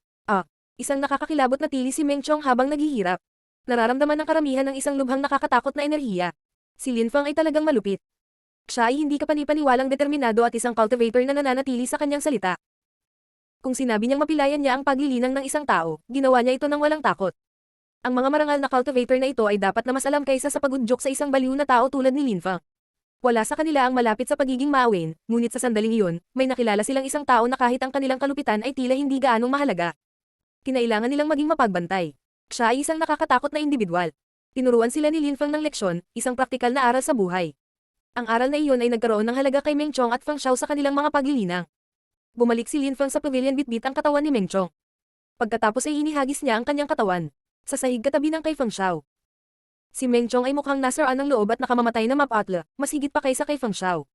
Isang nakakakilabot na tili si Meng Chong habang naghihirap. Nararamdaman ng karamihan ng isang lubhang nakakatakot na enerhiya. Si Lin Fang ay talagang malupit. Siya ay hindi kapani-paniwalang determinado at isang cultivator na nananatili sa kanyang salita. Kung sinabi niyang mapilayan niya ang paglilinang ng isang tao, ginawa niya ito ng walang takot. Ang mga marangal na cultivator na ito ay dapat na mas alam kaysa sa pagudyok sa isang baliw na tao tulad ni Lin Fang. Wala sa kanila ang malapit sa pagiging maawin, ngunit sa sandaling iyon, may nakilala silang isang tao na kahit ang kanilang kalupitan ay tila hindi gaanong mahalaga. Kinailangan nilang maging mapagbantay. Siya ay isang nakakatakot na individual. Tinuruan sila ni Lin Feng ng leksyon, isang praktikal na aral sa buhay. Ang aral na iyon ay nagkaroon ng halaga kay Meng Chong at Feng Xiao sa kanilang mga paglilinang. Bumalik si Lin Feng sa pavilion bitbit ang katawan ni Meng Chong. Pagkatapos ay inihagis niya ang kanyang katawan. Sa sahig katabi ng kay Feng Xiao. Si Meng Chong ay mukhang nasaraan ng loob at nakamamatay na mapatla, mas higit pa kaysa kay Feng Xiao.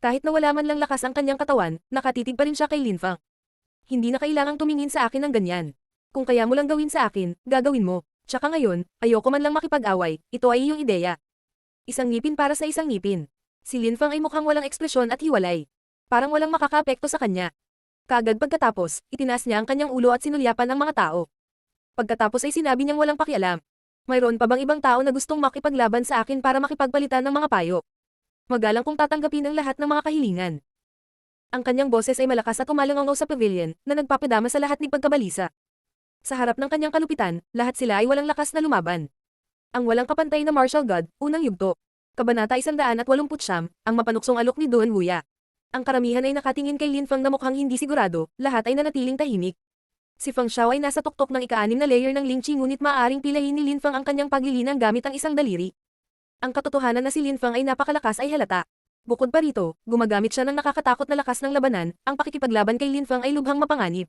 Kahit na wala man lang lakas ang kanyang katawan, nakatitig pa rin siya kay Lin Feng. Hindi na kailangang tumingin sa akin ng ganyan. Kung kaya mo lang gawin sa akin, gagawin mo. Tsaka ngayon, ayoko man lang makipag-away, ito ay iyong ideya. Isang ngipin para sa isang ngipin. Si Lin Feng ay mukhang walang ekspresyon at hiwalay. Parang walang makakaapekto sa kanya. Kaagad pagkatapos, itinaas niya ang kanyang ulo at sinulyapan ang mga tao. Pagkatapos ay sinabi niyang walang pakialam. Mayroon pa bang ibang tao na gustong makipaglaban sa akin para makipagpalitan ng mga payo? Magalang kong tatanggapin ang lahat ng mga kahilingan. Ang kanyang boses ay malakas at umalangaw sa pavilion, na nagpapadama sa lahat ng pagkabalisa. Sa harap ng kanyang kalupitan, lahat sila ay walang lakas na lumaban. Ang walang kapantay na martial god, unang yugto. Kabanata 189, ang mapanuksong alok ni Duan Wuya. Ang karamihan ay nakatingin kay Lin Feng na mukhang hindi sigurado, lahat ay nanatiling tahimik. Si Feng Xiao ay nasa tuktok ng ika-6 na layer ng Ling Chi ngunit maaaring pilahin ni Lin Feng ang kanyang paglilinang gamit ang isang daliri. Ang katotohanan na si Lin Feng ay napakalakas ay halata. Bukod pa rito, gumagamit siya ng nakakatakot na lakas ng labanan, ang pakikipaglaban kay Lin Feng ay lubhang mapanganib.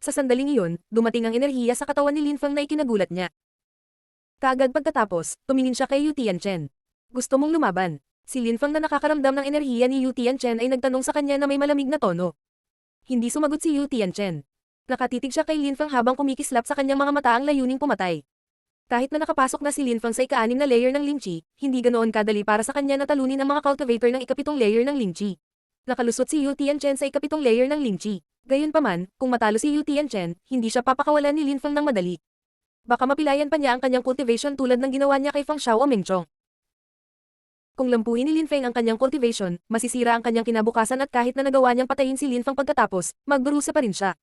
Sa sandaling iyon, dumating ang enerhiya sa katawan ni Lin Feng na ikinagulat niya. Kaagad pagkatapos, tumingin siya kay Yu Tianchen. Gusto mong lumaban? Si Lin Feng na nakakaramdam ng enerhiya ni Yu Tianchen ay nagtanong sa kanya na may malamig na tono. Hindi sumagot si Yu Tianchen. Nakatitig siya kay Lin Feng habang kumikislap sa kanyang mga mata ang layuning pumatay. Kahit na nakapasok na si Lin Feng sa ika-6 na layer ng Ling Chi, hindi ganoon kadali para sa kanya na talunin ang mga cultivator ng ika-7 layer ng Ling Chi. Nakalusot si Yu Tianchen sa ika-7 layer ng Ling Chi. Gayunpaman, kung matalo si Yu Tianchen, hindi siya papakawalan ni Lin Feng ng madali. Baka mapilayan pa niya ang kanyang cultivation tulad ng ginawa niya kay Feng Xiao o Meng Chong. Kung lampuhin ni Lin Feng ang kanyang cultivation, masisira ang kanyang kinabukasan at kahit na nagawa niyang patayin si Lin Feng pagkatapos, magdurusa pa rin siya.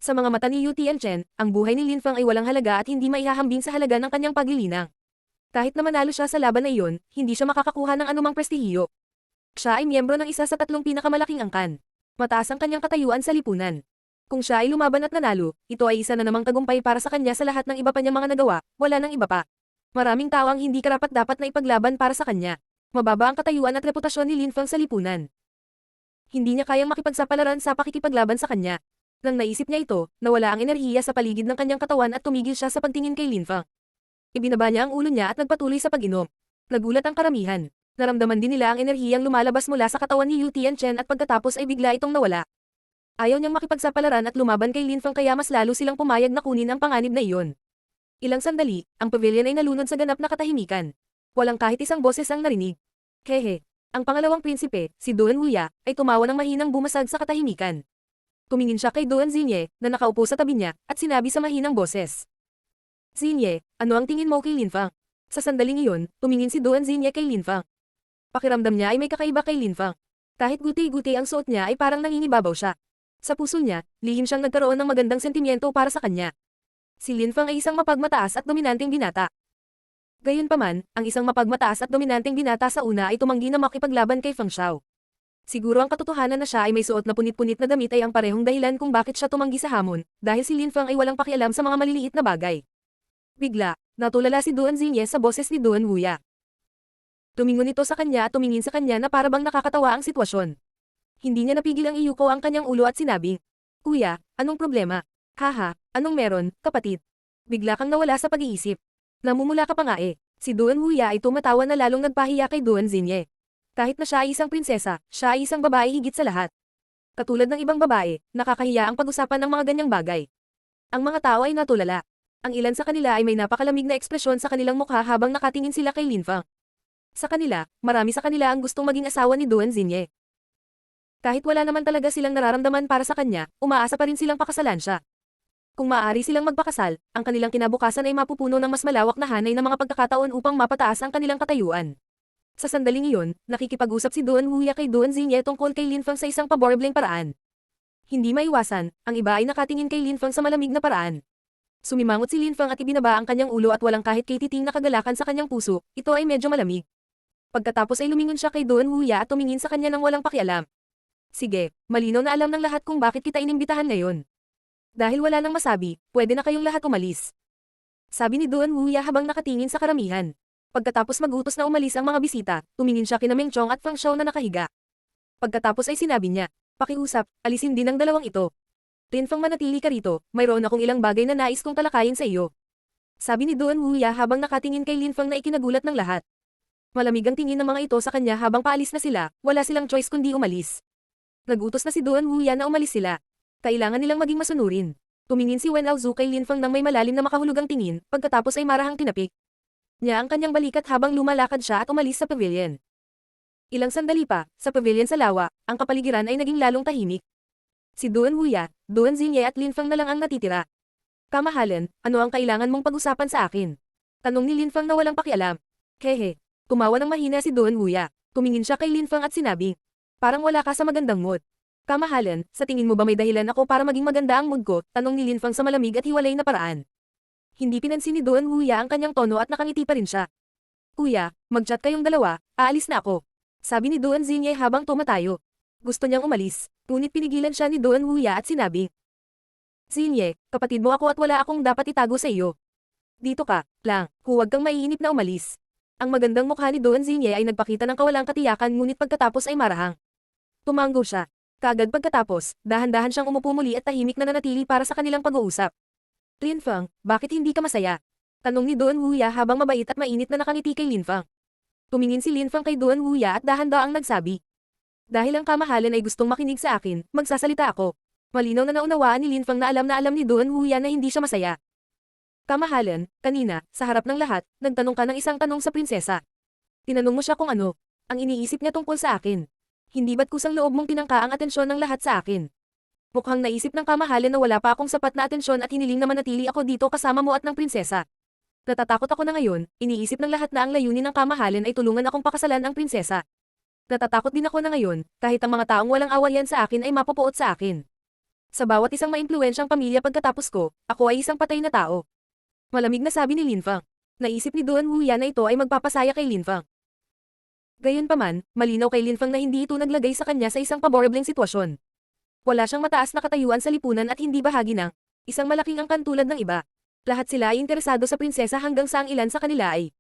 Sa mga mata ni Yu Tianchen, ang buhay ni Lin Feng ay walang halaga at hindi maihahambing sa halaga ng kanyang paglilinang. Kahit na manalo siya sa laban na iyon, hindi siya makakakuha ng anumang prestihiyo. Siya ay miyembro ng isa sa 3 pinakamalaking angkan. Mataas ang kanyang katayuan sa lipunan. Kung siya ay lumaban at nanalo, ito ay isa na namang tagumpay para sa kanya sa lahat ng iba pa niyang mga nagawa, wala nang iba pa. Maraming tao ang hindi karapat-dapat na ipaglaban para sa kanya. Mababa ang katayuan at reputasyon ni Lin Feng sa lipunan. Hindi niya kayang makipagsapalaran sa pakikipaglaban sa kanya. Nang naisip niya ito, nawala ang enerhiya sa paligid ng kanyang katawan at tumigil siya sa pagtingin kay Lin Feng. Ibinaba niya ang ulo niya at nagpatuloy sa pag-inom. Nagulat ang karamihan. Naramdaman din nila ang enerhiyang lumalabas mula sa katawan ni Yu Tianchen at pagkatapos ay bigla itong nawala. Ayaw niyang makipagsapalaran at lumaban kay Lin Feng kaya mas lalo silang pumayag na kunin ang panganib na iyon. Ilang sandali, ang pavilion ay nalunod sa ganap na katahimikan. Walang kahit isang boses ang narinig. Hehe. Ang pangalawang prinsipe, si Duan Wuya, ay tumawa ng mahinang bumasag sa katahimikan. Tumingin siya kay Duan Xinye, na nakaupo sa tabi niya, at sinabi sa mahinang boses. Xinye, ano ang tingin mo kay Lin Feng? Sa sandaling iyon, tumingin si Duan Xinye kay Lin Feng. Pakiramdam niya ay may kakaiba kay Lin Feng. Kahit guti-guti ang suot niya ay parang nangingibabaw siya. Sa puso niya, lihim siyang nagkaroon ng magandang sentimiento para sa kanya. Si Lin Feng ay isang mapagmataas at dominanteng binata. Gayunpaman, ang isang mapagmataas at dominanteng binata sa una ay tumanggi na makipaglaban kay Feng Xiao. Siguro ang katotohanan na siya ay may suot na punit-punit na damit ay ang parehong dahilan kung bakit siya tumanggi sa hamon, dahil si Lin Feng ay walang pakialam sa mga maliliit na bagay. Bigla, natulala si Duan Xinye sa boses ni Duan Wuya. Tumingon ito sa kanya at tumingin sa kanya na parabang nakakatawa ang sitwasyon. Hindi niya napigil ang iyuko ang kanyang ulo at sinabing, Kuya, anong problema? Haha, anong meron, kapatid? Bigla kang nawala sa pag-iisip. Namumula ka pa nga eh. Si Duan Wuya ay tumatawa na lalong nagpahiya kay Duan Xinye. Kahit na siya ay isang prinsesa, siya ay isang babae higit sa lahat. Katulad ng ibang babae, nakakahiya ang pag-usapan ng mga ganyang bagay. Ang mga tao ay natulala. Ang ilan sa kanila ay may napakalamig na ekspresyon sa kanilang mukha habang nakatingin sila kay Lin Feng. Sa kanila, marami sa kanila ang gustong maging asawa ni Duan Xinye. Kahit wala naman talaga silang nararamdaman para sa kanya, umaasa pa rin silang pakasalan siya. Kung maaari silang magpakasal, ang kanilang kinabukasan ay mapupuno ng mas malawak na hanay ng mga pagkakataon upang mapataas ang kanilang katayuan. Sa sandaling iyon, nakikipag-usap si Duan Wuya kay Duan Xinye tungkol kay Lin Feng sa isang paborbleng paraan. Hindi maiwasan, ang iba ay nakatingin kay Lin Feng sa malamig na paraan. Sumimangot si Lin Feng at ibinaba ang kanyang ulo at walang kahit kititing na kagalakan sa kanyang puso, ito ay medyo malamig. Pagkatapos ay lumingon siya kay Duan Wuya at tumingin sa kanya ng walang pakialam. Sige, malinaw na alam ng lahat kung bakit kita inimbitahan ngayon. Dahil wala nang masabi, pwede na kayong lahat umalis. Sabi ni Duan Wuya habang nakatingin sa karamihan. Pagkatapos mag-utos na umalis ang mga bisita, tumingin siya kina Meng Chong at Fang Xiao na nakahiga. Pagkatapos ay sinabi niya, pakiusap, alisin din ang dalawang ito. Linfang manatili ka rito, mayroon akong ilang bagay na nais kong talakayin sa iyo. Sabi ni Duan Wuya habang nakatingin kay Linfang na ikinagulat ng lahat. Malamig ang tingin ng mga ito sa kanya habang paalis na sila, wala silang choice kundi umalis. Nagutos na si Duan Wuya na umalis sila. Kailangan nilang maging masunurin. Tumingin si Wen Aozu kay Linfang nang may malalim na makahulugang tingin, pagkatapos ay marahang tinapik niya ang kanyang balikat habang lumalakad siya at umalis sa pavilion. Ilang sandali pa, sa pavilion sa lawa, ang kapaligiran ay naging lalong tahimik. Si Duan Wuya, Duan Xingye at Linfang na lang ang natitira. Kamahalan, ano ang kailangan mong pag-usapan sa akin? Tanong ni Linfang na walang pakialam. Hehe. Tumawa ng mahina si Duan Wuya. Tumingin siya kay Linfang at sinabi, parang wala ka sa magandang mood. Kamahalan, sa tingin mo ba may dahilan ako para maging maganda ang mood ko? Tanong ni Linfang sa malamig at hiwalay na paraan. Hindi pinansin ni Duan Wuya ang kanyang tono at nakangiti pa rin siya. Kuya, mag-chat kayong dalawa, aalis na ako. Sabi ni Duan Xingye habang tumatayo. Gusto niyang umalis, ngunit pinigilan siya ni Duan Wuya at sinabi, Xingye, kapatid mo ako at wala akong dapat itago sa iyo. Dito ka, lang, huwag kang maiinip na umalis. Ang magandang mukha ni Duan Xingye ay nagpakita ng kawalang katiyakan ngunit pagkatapos ay marahang. Tumanggo siya. Kaagad pagkatapos, dahan-dahan siyang umupo muli at tahimik na nanatili para sa kanilang pag-uusap. Linfang, bakit hindi ka masaya? Tanong ni Duan Wuya habang mabait at mainit na nakangiti kay Linfang. Tumingin si Linfang kay Duan Wuya at dahan-daang nagsabi. Dahil ang kamahalan ay gustong makinig sa akin, magsasalita ako. Malinaw na naunawaan ni Linfang na alam ni Duan Wuya na hindi siya masaya. Kamahalan, kanina, sa harap ng lahat, nagtanong ka ng isang tanong sa prinsesa. Tinanong mo siya kung ano, ang iniisip niya tungkol sa akin. Hindi ba't kusang loob mong tinangka ang atensyon ng lahat sa akin? Mukhang naisip ng kamahalan na wala pa akong sapat na atensyon at hiniling na manatili ako dito kasama mo at ng prinsesa. Natatakot ako na ngayon, iniisip ng lahat na ang layunin ng kamahalan ay tulungan akong pakasalan ang prinsesa. Natatakot din ako na ngayon, kahit ang mga taong walang awayan sa akin ay mapupuot sa akin. Sa bawat isang maimpluwensyang pamilya pagkatapos ko, ako ay isang patay na tao. Malamig na sabi ni Linfang. Naisip ni Duan Wuya na ito ay magpapasaya kay Linfang. Gayunpaman, malinaw kay Linfang na hindi ito naglagay sa kanya sa isang paborableng sitwasyon. Wala siyang mataas na katayuan sa lipunan at hindi bahagi ng isang malaking angkan tulad ng iba. Lahat sila ay interesado sa prinsesa hanggang sa ang ilan sa kanila ay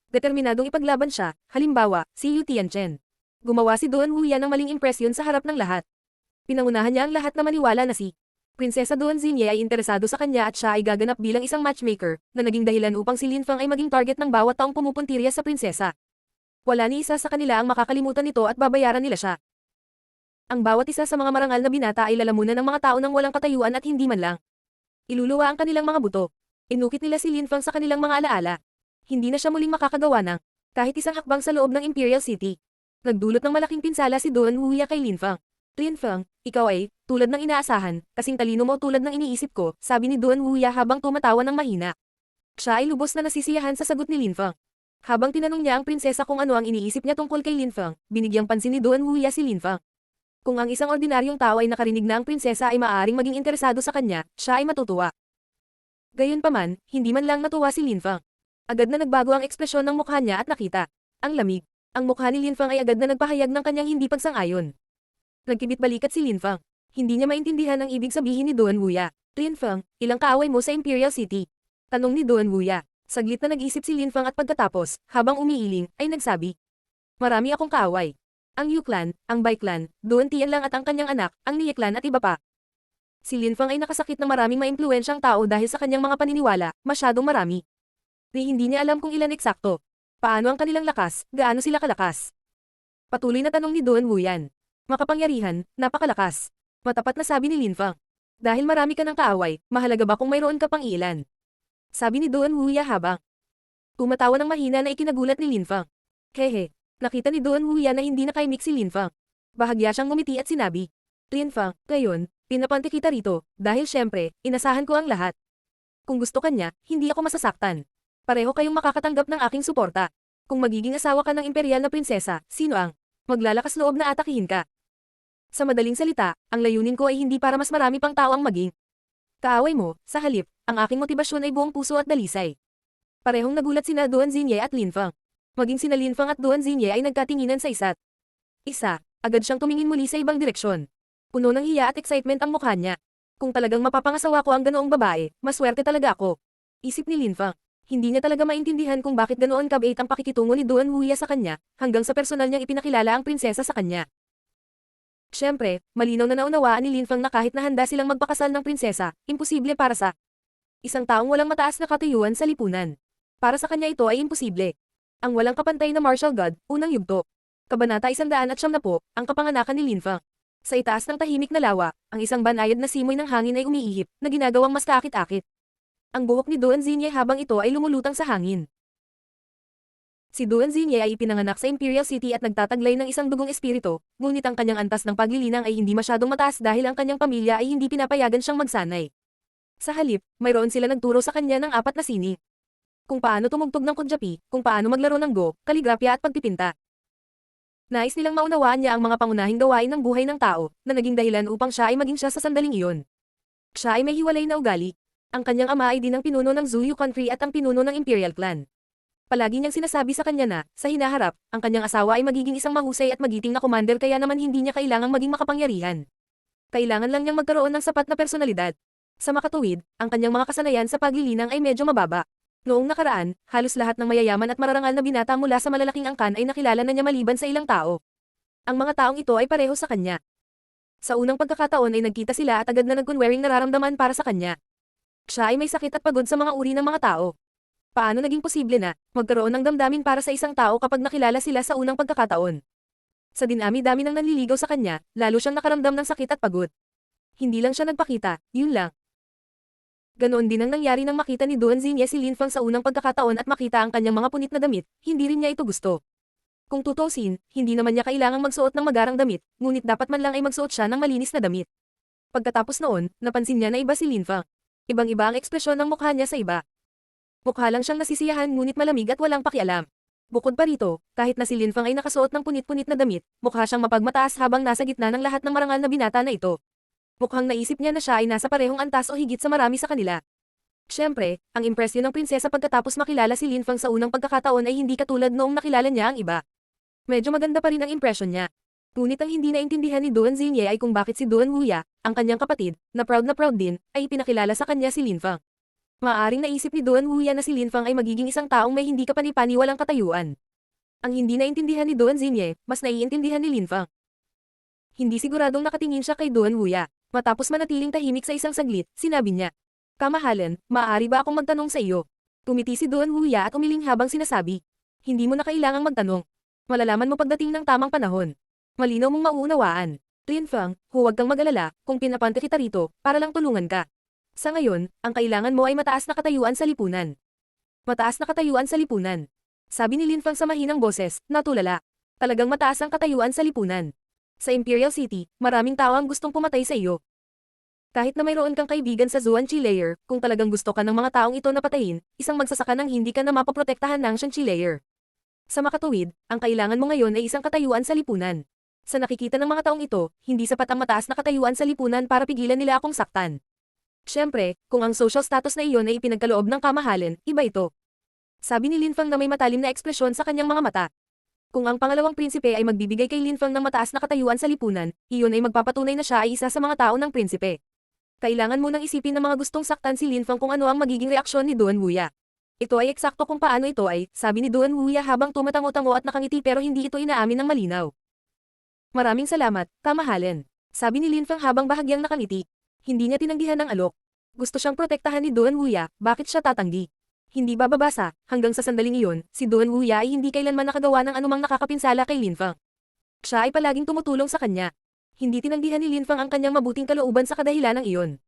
determinadong ipaglaban siya, halimbawa, si Yu Tianchen. Gumawa si Duan Wuya ng maling impresyon sa harap ng lahat. Pinangunahan niya ang lahat na maniwala na si Prinsesa Duan Xingye ay interesado sa kanya at siya ay gaganap bilang isang matchmaker, na naging dahilan upang si Linfang ay maging target ng bawat taong pumupuntirya sa prinsesa. Wala ni isa sa kanila ang makakalimutan nito at babayaran nila siya. Ang bawat isa sa mga marangal na binata ay lalamunan ng mga tao ng walang katayuan at hindi man lang iluluwa ang kanilang mga buto. Inukit nila si Linfang sa kanilang mga alaala. Hindi na siya muling makakagawa ng kahit isang hakbang sa loob ng Imperial City. Nagdulot ng malaking pinsala si Duan Wuya kay Linfang. Linfang, ikaw ay, tulad ng inaasahan, kasing talino mo tulad ng iniisip ko, sabi ni Duan Wuya habang tumatawa ng mahina. Siya ay lubos na nasisiyahan sa sagot ni Linfang. Habang tinanong niya ang prinsesa kung ano ang iniisip niya tungkol kay Linfang, binigyang pansin ni Duan Wuya si Linfang. Kung ang isang ordinaryong tao ay nakarinig na ang prinsesa ay maaaring maging interesado sa kanya, siya ay matutuwa. Gayunpaman, hindi man lang natuwa si Linfang. Agad na nagbago ang ekspresyon ng mukha niya at nakita ang lamig. Ang mukha ni Linfang ay agad na nagpahayag ng kanyang hindi pagsang-ayon. Nagkibit balikat si Linfang. Hindi niya maintindihan ang ibig sabihin ni Duan Wuya. Linfang, ilang kaaway mo sa Imperial City? Tanong ni Duan Wuya. Saglit na nag-isip si Linfang at pagkatapos, habang umiiling, ay nagsabi. Marami akong kaaway. Ang Yu Clan, ang Bai Clan, Duan Tian lang at ang kanyang anak, ang Nie Clan at iba pa. Si Linfang ay nakasakit ng maraming maimpluwensyang tao dahil sa kanyang mga paniniwala, masyadong marami. Hindi niya alam kung ilan eksakto. Paano ang kanilang lakas, gaano sila kalakas? Patuloy na tanong ni Duan Wuyan. Makapangyarihan, napakalakas. Matapat na sabi ni Linfang. Dahil marami ka ng kaaway, mahalaga ba kung mayroon ka pang ilan? Sabi ni Duan Wuya habang tumatawa ng mahina na ikinagulat ni Linfang. Hehe. Nakita ni Duan Wuya na hindi nakaimik si Linfang. Bahagya siyang ngumiti at sinabi. Linfang, ngayon, pinapanti kita rito, dahil syempre, inasahan ko ang lahat. Kung gusto ka niya, hindi ako masasaktan. Pareho kayong makakatanggap ng aking suporta. Kung magiging asawa ka ng imperial na prinsesa, sino ang maglalakas loob na atakihin ka? Sa madaling salita, ang layunin ko ay hindi para mas marami pang tao ang maging kaaway mo, sa halip, ang aking motibasyon ay buong puso at dalisay. Parehong nagulat sina Duan Xingye at Linfang. Maging sina Linfang at Duan Xingye ay nagkatinginan sa isa't isa, agad siyang tumingin muli sa ibang direksyon. Puno ng hiya at excitement ang mukha niya. Kung talagang mapapangasawa ko ang ganoong babae, maswerte talaga ako. Isip ni Lin Fang. Hindi niya talaga maintindihan kung bakit ganoon kabait ang pakikitungo ni Duan Wuya sa kanya, hanggang sa personal niyang ipinakilala ang prinsesa sa kanya. Siyempre, malinaw na naunawaan ni Lin Fang na kahit na handa silang magpakasal ng prinsesa, imposible para sa isang taong walang mataas na katayuan sa lipunan. Para sa kanya ito ay imposible. Ang walang kapantay na martial god, unang yugto. Kabanata 170, ang kapanganakan ni Lin Fang. Sa itaas ng tahimik na lawa, ang isang banayad na simoy ng hangin ay umiihip, na ginagawang mas kaakit-akit. Ang buhok ni Duan Xinye habang ito ay lumulutang sa hangin. Si Duan Xinye ay ipinanganak sa Imperial City at nagtataglay ng isang dugong espiritu, ngunit ang kanyang antas ng paglilinang ay hindi masyadong mataas dahil ang kanyang pamilya ay hindi pinapayagan siyang magsanay. Sa halip, mayroon sila nagturo sa kanya ng 4 na sining. Kung paano tumugtog ng kudyapi, kung paano maglaro ng go, kaligrapya at pagpipinta. Nais nilang maunawaan niya ang mga pangunahing gawain ng buhay ng tao, na naging dahilan upang siya ay maging siya sa sandaling iyon. Siya ay may hiwalay na ugali. Ang kanyang ama ay din ang pinuno ng Zuyu Country at ang pinuno ng Imperial Clan. Palagi niyang sinasabi sa kanya na, sa hinaharap, ang kanyang asawa ay magiging isang mahusay at magiting na commander kaya naman hindi niya kailangang maging makapangyarihan. Kailangan lang niyang magkaroon ng sapat na personalidad. Sa makatuwid, ang kanyang mga kasanayan sa paglilinang ay medyo mababa. Noong nakaraan, halos lahat ng mayayaman at mararangal na binata mula sa malalaking angkan ay nakilala na niya maliban sa ilang tao. Ang mga taong ito ay pareho sa kanya. Sa unang pagkakataon ay nagkita sila at agad na nagkunwaring nararamdaman para sa kanya. Siya ay may sakit at pagod sa mga uri ng mga tao. Paano naging posible na magkaroon ng damdamin para sa isang tao kapag nakilala sila sa unang pagkakataon? Sa dinami-dami ng nanliligaw sa kanya, lalo siyang nakaramdam ng sakit at pagod. Hindi lang siya nagpakita, yun lang. Ganoon din ang nangyari nang makita ni Duan Xinye si Lin Fang sa unang pagkakataon at makita ang kanyang mga punit na damit, hindi rin niya ito gusto. Kung tutusin, hindi naman niya kailangang magsuot ng magarang damit, ngunit dapat man lang ay magsuot siya ng malinis na damit. Pagkatapos noon, napansin niya na iba si Lin Fang. Ibang-iba ang ekspresyon ng mukha niya sa iba. Mukha lang siyang nasisiyahan ngunit malamig at walang pakialam. Bukod pa rito, kahit na si Lin Fang ay nakasuot ng punit-punit na damit, mukha siyang mapagmataas habang nasa gitna ng lahat ng marangal na binata na ito. Mukhang naisip niya na siya ay nasa parehong antas o higit sa marami sa kanila. Siyempre, ang impresyon ng prinsesa pagkatapos makilala si Lin Fang sa unang pagkakataon ay hindi katulad noong nakilala niya ang iba. Medyo maganda pa rin ang impresyon niya. Ngunit ang hindi naintindihan ni Duan Xinye ay kung bakit si Duan Wuya, ang kanyang kapatid, na proud din, ay ipinakilala sa kanya si Lin Fang. Maaaring naisip ni Duan Wuya na si Lin Fang ay magiging isang taong may hindi kapani-paniwalang katayuan. Ang hindi naintindihan ni Duan Xinye, mas naiintindihan ni Lin Fang. Hindi siguradong nakatingin siya kay Duan Wuya. Matapos manatiling tahimik sa isang saglit, sinabi niya, "Kamahalan, maaari ba akong magtanong sa iyo?" Tumiti si Duan Wuya at umiling habang sinasabi, "Hindi mo na kailangang magtanong. Malalaman mo pagdating ng tamang panahon. Malinaw mong mauunawaan. Lin Fang, huwag kang mag-alala, kung pinapante kita rito, para lang tulungan ka. Sa ngayon, ang kailangan mo ay mataas na katayuan sa lipunan." Mataas na katayuan sa lipunan. Sabi ni Lin Fang sa mahinang boses, natulala. Talagang mataas ang katayuan sa lipunan. Sa Imperial City, maraming tao ang gustong pumatay sa iyo. Kahit na mayroon kang kaibigan sa Zuan-Chi Layer, kung talagang gusto ka ng mga taong ito na patayin, isang magsasaka ng hindi ka na mapoprotektahan ng Shang-Chi Layer. Sa makatuwid, ang kailangan mo ngayon ay isang katayuan sa lipunan. Sa nakikita ng mga taong ito, hindi sapat ang mataas na katayuan sa lipunan para pigilan nila akong saktan. Siyempre, kung ang social status na iyon ay ipinagkaloob ng kamahalan, iba ito. Sabi ni Lin Fang na may matalim na ekspresyon sa kanyang mga mata. Kung ang pangalawang prinsipe ay magbibigay kay Lin Fang ng mataas na katayuan sa lipunan, iyon ay magpapatunay na siya ay isa sa mga tao ng prinsipe. Kailangan mo nang isipin ng mga gustong saktan si Lin Fang kung ano ang magiging reaksyon ni Duan Wuya. Ito ay eksakto kung paano ito ay, sabi ni Duan Wuya habang tumatango-tango at nakangiti pero hindi ito inaamin ng malinaw. Maraming salamat, kamahalan. Sabi ni Lin Fang habang bahagyang nakangiti. Hindi niya tinanggihan ng alok. Gusto siyang protektahan ni Duan Wuya, bakit siya tatanggi? Hindi bababasa, hanggang sa sandaling iyon, si Duan Wuya ay hindi kailanman nakagawa ng anumang nakakapinsala kay Lin Fang. Siya ay palaging tumutulong sa kanya. Hindi tinanggihan ni Lin Fang ang kanyang mabuting kalooban sa kadahilanang iyon.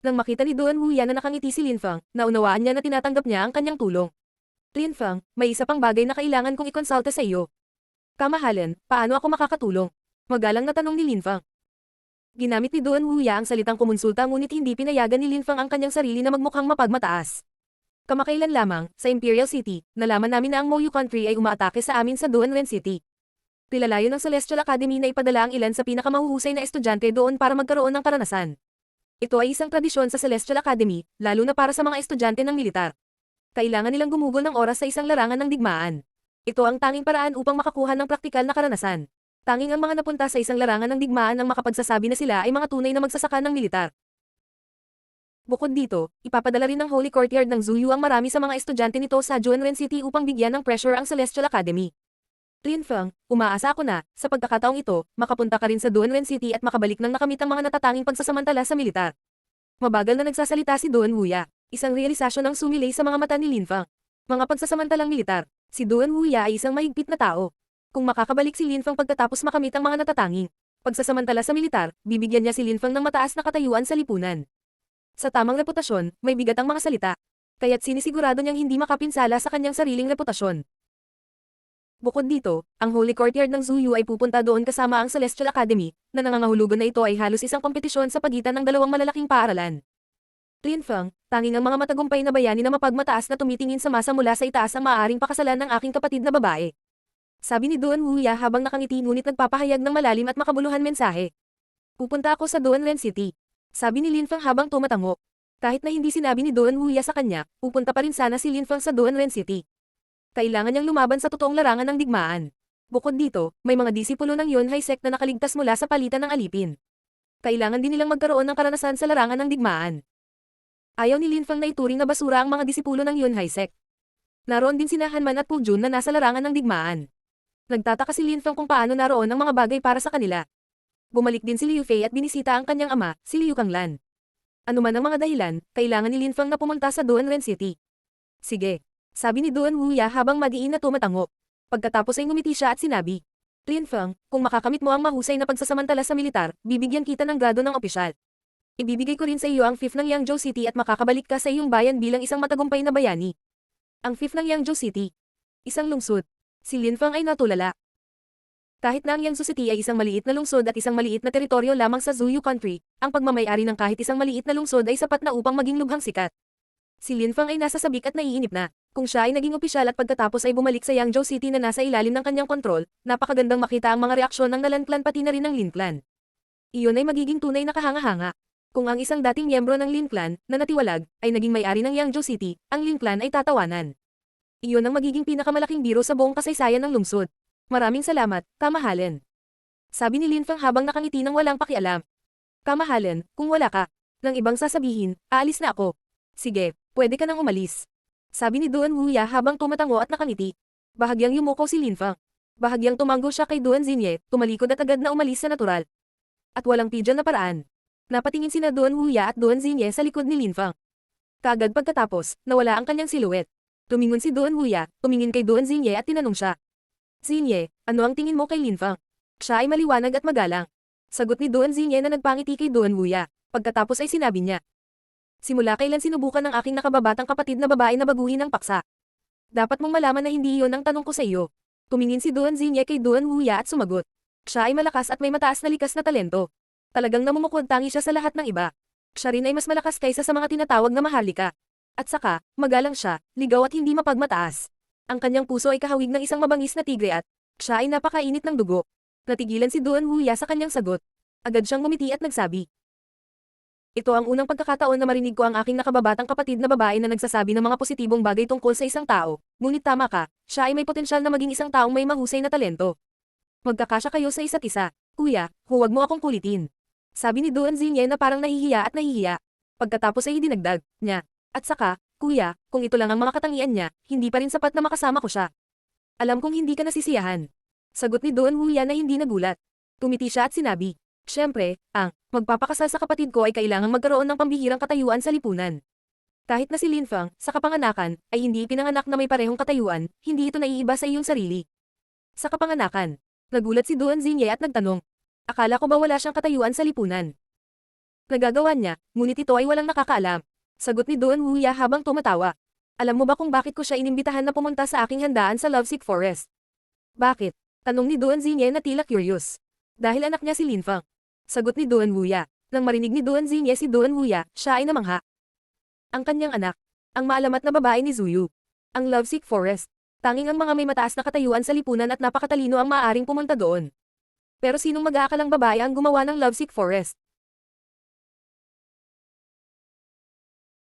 Nang makita ni Duan Wuya na nakangiti si Lin Fang, naunawaan niya na tinatanggap niya ang kanyang tulong. Lin Fang, may isa pang bagay na kailangan kong ikonsulta sa iyo. Kamahalan, paano ako makakatulong? Magalang na tanong ni Lin Fang. Ginamit ni Duan Wuya ang salitang kumonsulta ngunit hindi pinayagan ni Lin Fang ang kanyang sarili na magmukhang mapagmataas. Kamakailan lamang, sa Imperial City, nalaman namin na ang Moyu Country ay umaatake sa amin sa Duanren City. Pilalayo ng Celestial Academy na ipadala ang ilan sa pinakamahuhusay na estudyante doon para magkaroon ng karanasan. Ito ay isang tradisyon sa Celestial Academy, lalo na para sa mga estudyante ng militar. Kailangan nilang gumugol ng oras sa isang larangan ng digmaan. Ito ang tanging paraan upang makakuha ng praktikal na karanasan. Tanging ang mga napunta sa isang larangan ng digmaan ang makapagsasabi na sila ay mga tunay na magsasaka ng militar. Bukod dito, ipapadala rin ng Holy Courtyard ng Zuyu ang marami sa mga estudyante nito sa Juanren City upang bigyan ng pressure ang Celestial Academy. Linfeng, umaasa ako na, sa pagkakataong ito, makapunta ka rin sa Duanren City at makabalik ng nakamit ang mga natatanging pagsasamantala sa militar. Mabagal na nagsasalita si Duan Wuya, isang realisasyon ang sumilay sa mga mata ni Linfeng. Mga pagsasamantalang militar, si Duan Wuya ay isang mahigpit na tao. Kung makakabalik si Linfeng pagkatapos makamit ang mga natatanging pagsasamantala sa militar, bibigyan niya si Linfeng ng mataas na katayuan sa lipunan. Sa tamang reputasyon, may bigat ang mga salita. Kaya't sinisigurado niyang hindi makapinsala sa kanyang sariling reputasyon. Bukod dito, ang Holy Courtyard ng Zuyu ay pupunta doon kasama ang Celestial Academy, na nangangahulugan na ito ay halos isang kompetisyon sa pagitan ng dalawang malalaking paaralan. Linfeng, tanging ang mga matagumpay na bayani na mapagmataas na tumitingin sa masa mula sa itaas ang maaaring pakasalan ng aking kapatid na babae. Sabi ni Duan Wuya habang nakangiti ngunit nagpapahayag ng malalim at makabuluhan mensahe. Pupunta ako sa Duanren City. Sabi ni Linfeng habang tumatango. Kahit na hindi sinabi ni Duan Wuya sa kanya, pupunta pa rin sana si Linfeng sa Duanren City. Kailangan niyang lumaban sa totoong larangan ng digmaan. Bukod dito, may mga disipulo ng Yunhai sect na nakaligtas mula sa palitan ng alipin. Kailangan din nilang magkaroon ng karanasan sa larangan ng digmaan. Ayaw ni Linfeng na ituring na basura ang mga disipulo ng Yunhai sect. Naroon din sina Hanman at Puljun na nasa larangan ng digmaan. Nagtataka si Linfeng kung paano naroon ang mga bagay para sa kanila. Bumalik din si Liu Fei at binisita ang kanyang ama, si Liu Kanglan. Ano man ang mga dahilan, kailangan ni Linfeng na pumunta sa Duanren City. Sige. Sabi ni Duan Wuya habang madiin na tumatango. Pagkatapos ay ngumiti siya at sinabi, Linfeng, kung makakamit mo ang mahusay na pagsasamantala sa militar, bibigyan kita ng grado ng opisyal. Ibibigay ko rin sa iyo ang 5th ng Yangzhou City at makakabalik ka sa iyong bayan bilang isang matagumpay na bayani. Ang 5th ng Yangzhou City. Isang lungsod. Si Linfeng ay natulala. Kahit na ang Yangzhou City ay isang maliit na lungsod at isang maliit na teritoryo lamang sa Zuyu Country, ang pagmamayari ng kahit isang maliit na lungsod ay sapat na upang maging lubhang sikat. Si Linfeng ay nasa sabik at naiinip na. Kung siya ay naging opisyal at pagkatapos ay bumalik sa Yangzhou City na nasa ilalim ng kanyang kontrol, napakagandang makita ang mga reaksyon ng Nalan Clan pati na rin ng Lin Clan. Iyon ay magiging tunay na kahanga-hanga. Kung ang isang dating miyembro ng Lin Clan, na natiwalag, ay naging may-ari ng Yangzhou City, ang Lin Clan ay tatawanan. Iyon ang magiging pinakamalaking biro sa buong kasaysayan ng lungsod. Maraming salamat, Kamahalan. Sabi ni Linfeng habang nakangiti ng walang pakialam. Kamahalan, kung wala ka, ng ibang sasabihin, aalis na ako. Sige, pwede ka nang umalis. Sabi ni Duan Wuya habang tumatango at nakangiti. Bahagyang yumuko si Linfeng. Bahagyang tumango siya kay Duan Xinye, tumalikod at agad na umalis sa natural. At walang pidyan na paraan. Napatingin sina Duan Wuya at Duan Xinye sa likod ni Linfeng. Kaagad pagkatapos, nawala ang kanyang siluet. Tumingon si Duan Wuya, tumingin kay Duan Xinye at tinanong siya. Xinye, ano ang tingin mo kay Linfeng? Siya ay maliwanag at magalang. Sagot ni Duan Xinye na nagpangiti kay Duan Wuya. Pagkatapos ay sinabi niya. Simula kailan sinubukan ng aking nakababatang kapatid na babae na baguhin ang paksa? Dapat mong malaman na hindi iyon ang tanong ko sa iyo. Tumingin si Duan Xinye kay Duan Wuya at sumagot. Siya ay malakas at may mataas na likas na talento. Talagang namumukod tangi siya sa lahat ng iba. Siya rin ay mas malakas kaysa sa mga tinatawag na maharlika. At saka, magalang siya, ligaw at hindi mapagmataas. Ang kanyang puso ay kahawig ng isang mabangis na tigre at siya ay napakainit ng dugo. Natigilan si Duan Wuya sa kanyang sagot. Agad siyang ngumiti at nagsabi. Ito ang unang pagkakataon na marinig ko ang aking nakababatang kapatid na babae na nagsasabi ng mga positibong bagay tungkol sa isang tao. Ngunit tama ka, siya ay may potensyal na maging isang taong may mahusay na talento. Magkakasya kayo sa isa't isa. Kuya, huwag mo akong kulitin. Sabi ni Duan Xinye na parang nahihiya at nahihiya. Pagkatapos ay idinagdag niya. At saka, kuya, kung ito lang ang mga katangian niya, hindi pa rin sapat na makasama ko siya. Alam kong hindi ka nasisiyahan. Sagot ni Duan Wuya na hindi nagulat. Tumiti siya at sinabi. Siyempre, magpapakasal sa kapatid ko ay kailangang magkaroon ng pambihirang katayuan sa lipunan. Kahit na si Linfeng, sa kapanganakan, ay hindi ipinanganak na may parehong katayuan, hindi ito naiiba sa iyong sarili. Sa kapanganakan, nagulat si Duan Xinye at nagtanong. Akala ko ba wala siyang katayuan sa lipunan? Nagagawa niya, ngunit ito ay walang nakakaalam. Sagot ni Duan Wuya habang tumatawa. Alam mo ba kung bakit ko siya inimbitahan na pumunta sa aking handaan sa Lovesick Forest? Bakit? Tanong ni Duan Xinye na tila curious. Dahil anak niya si Linfeng. Sagot ni Duan Wuya. Nang marinig ni Duan Xinye si Duan Wuya, siya ay namangha. Ang kanyang anak. Ang maalamat na babae ni Zuyu. Ang Lovesick Forest. Tanging ang mga may mataas na katayuan sa lipunan at napakatalino ang maaaring pumunta doon. Pero sinong mag-aakalang babae ang gumawa ng Lovesick Forest?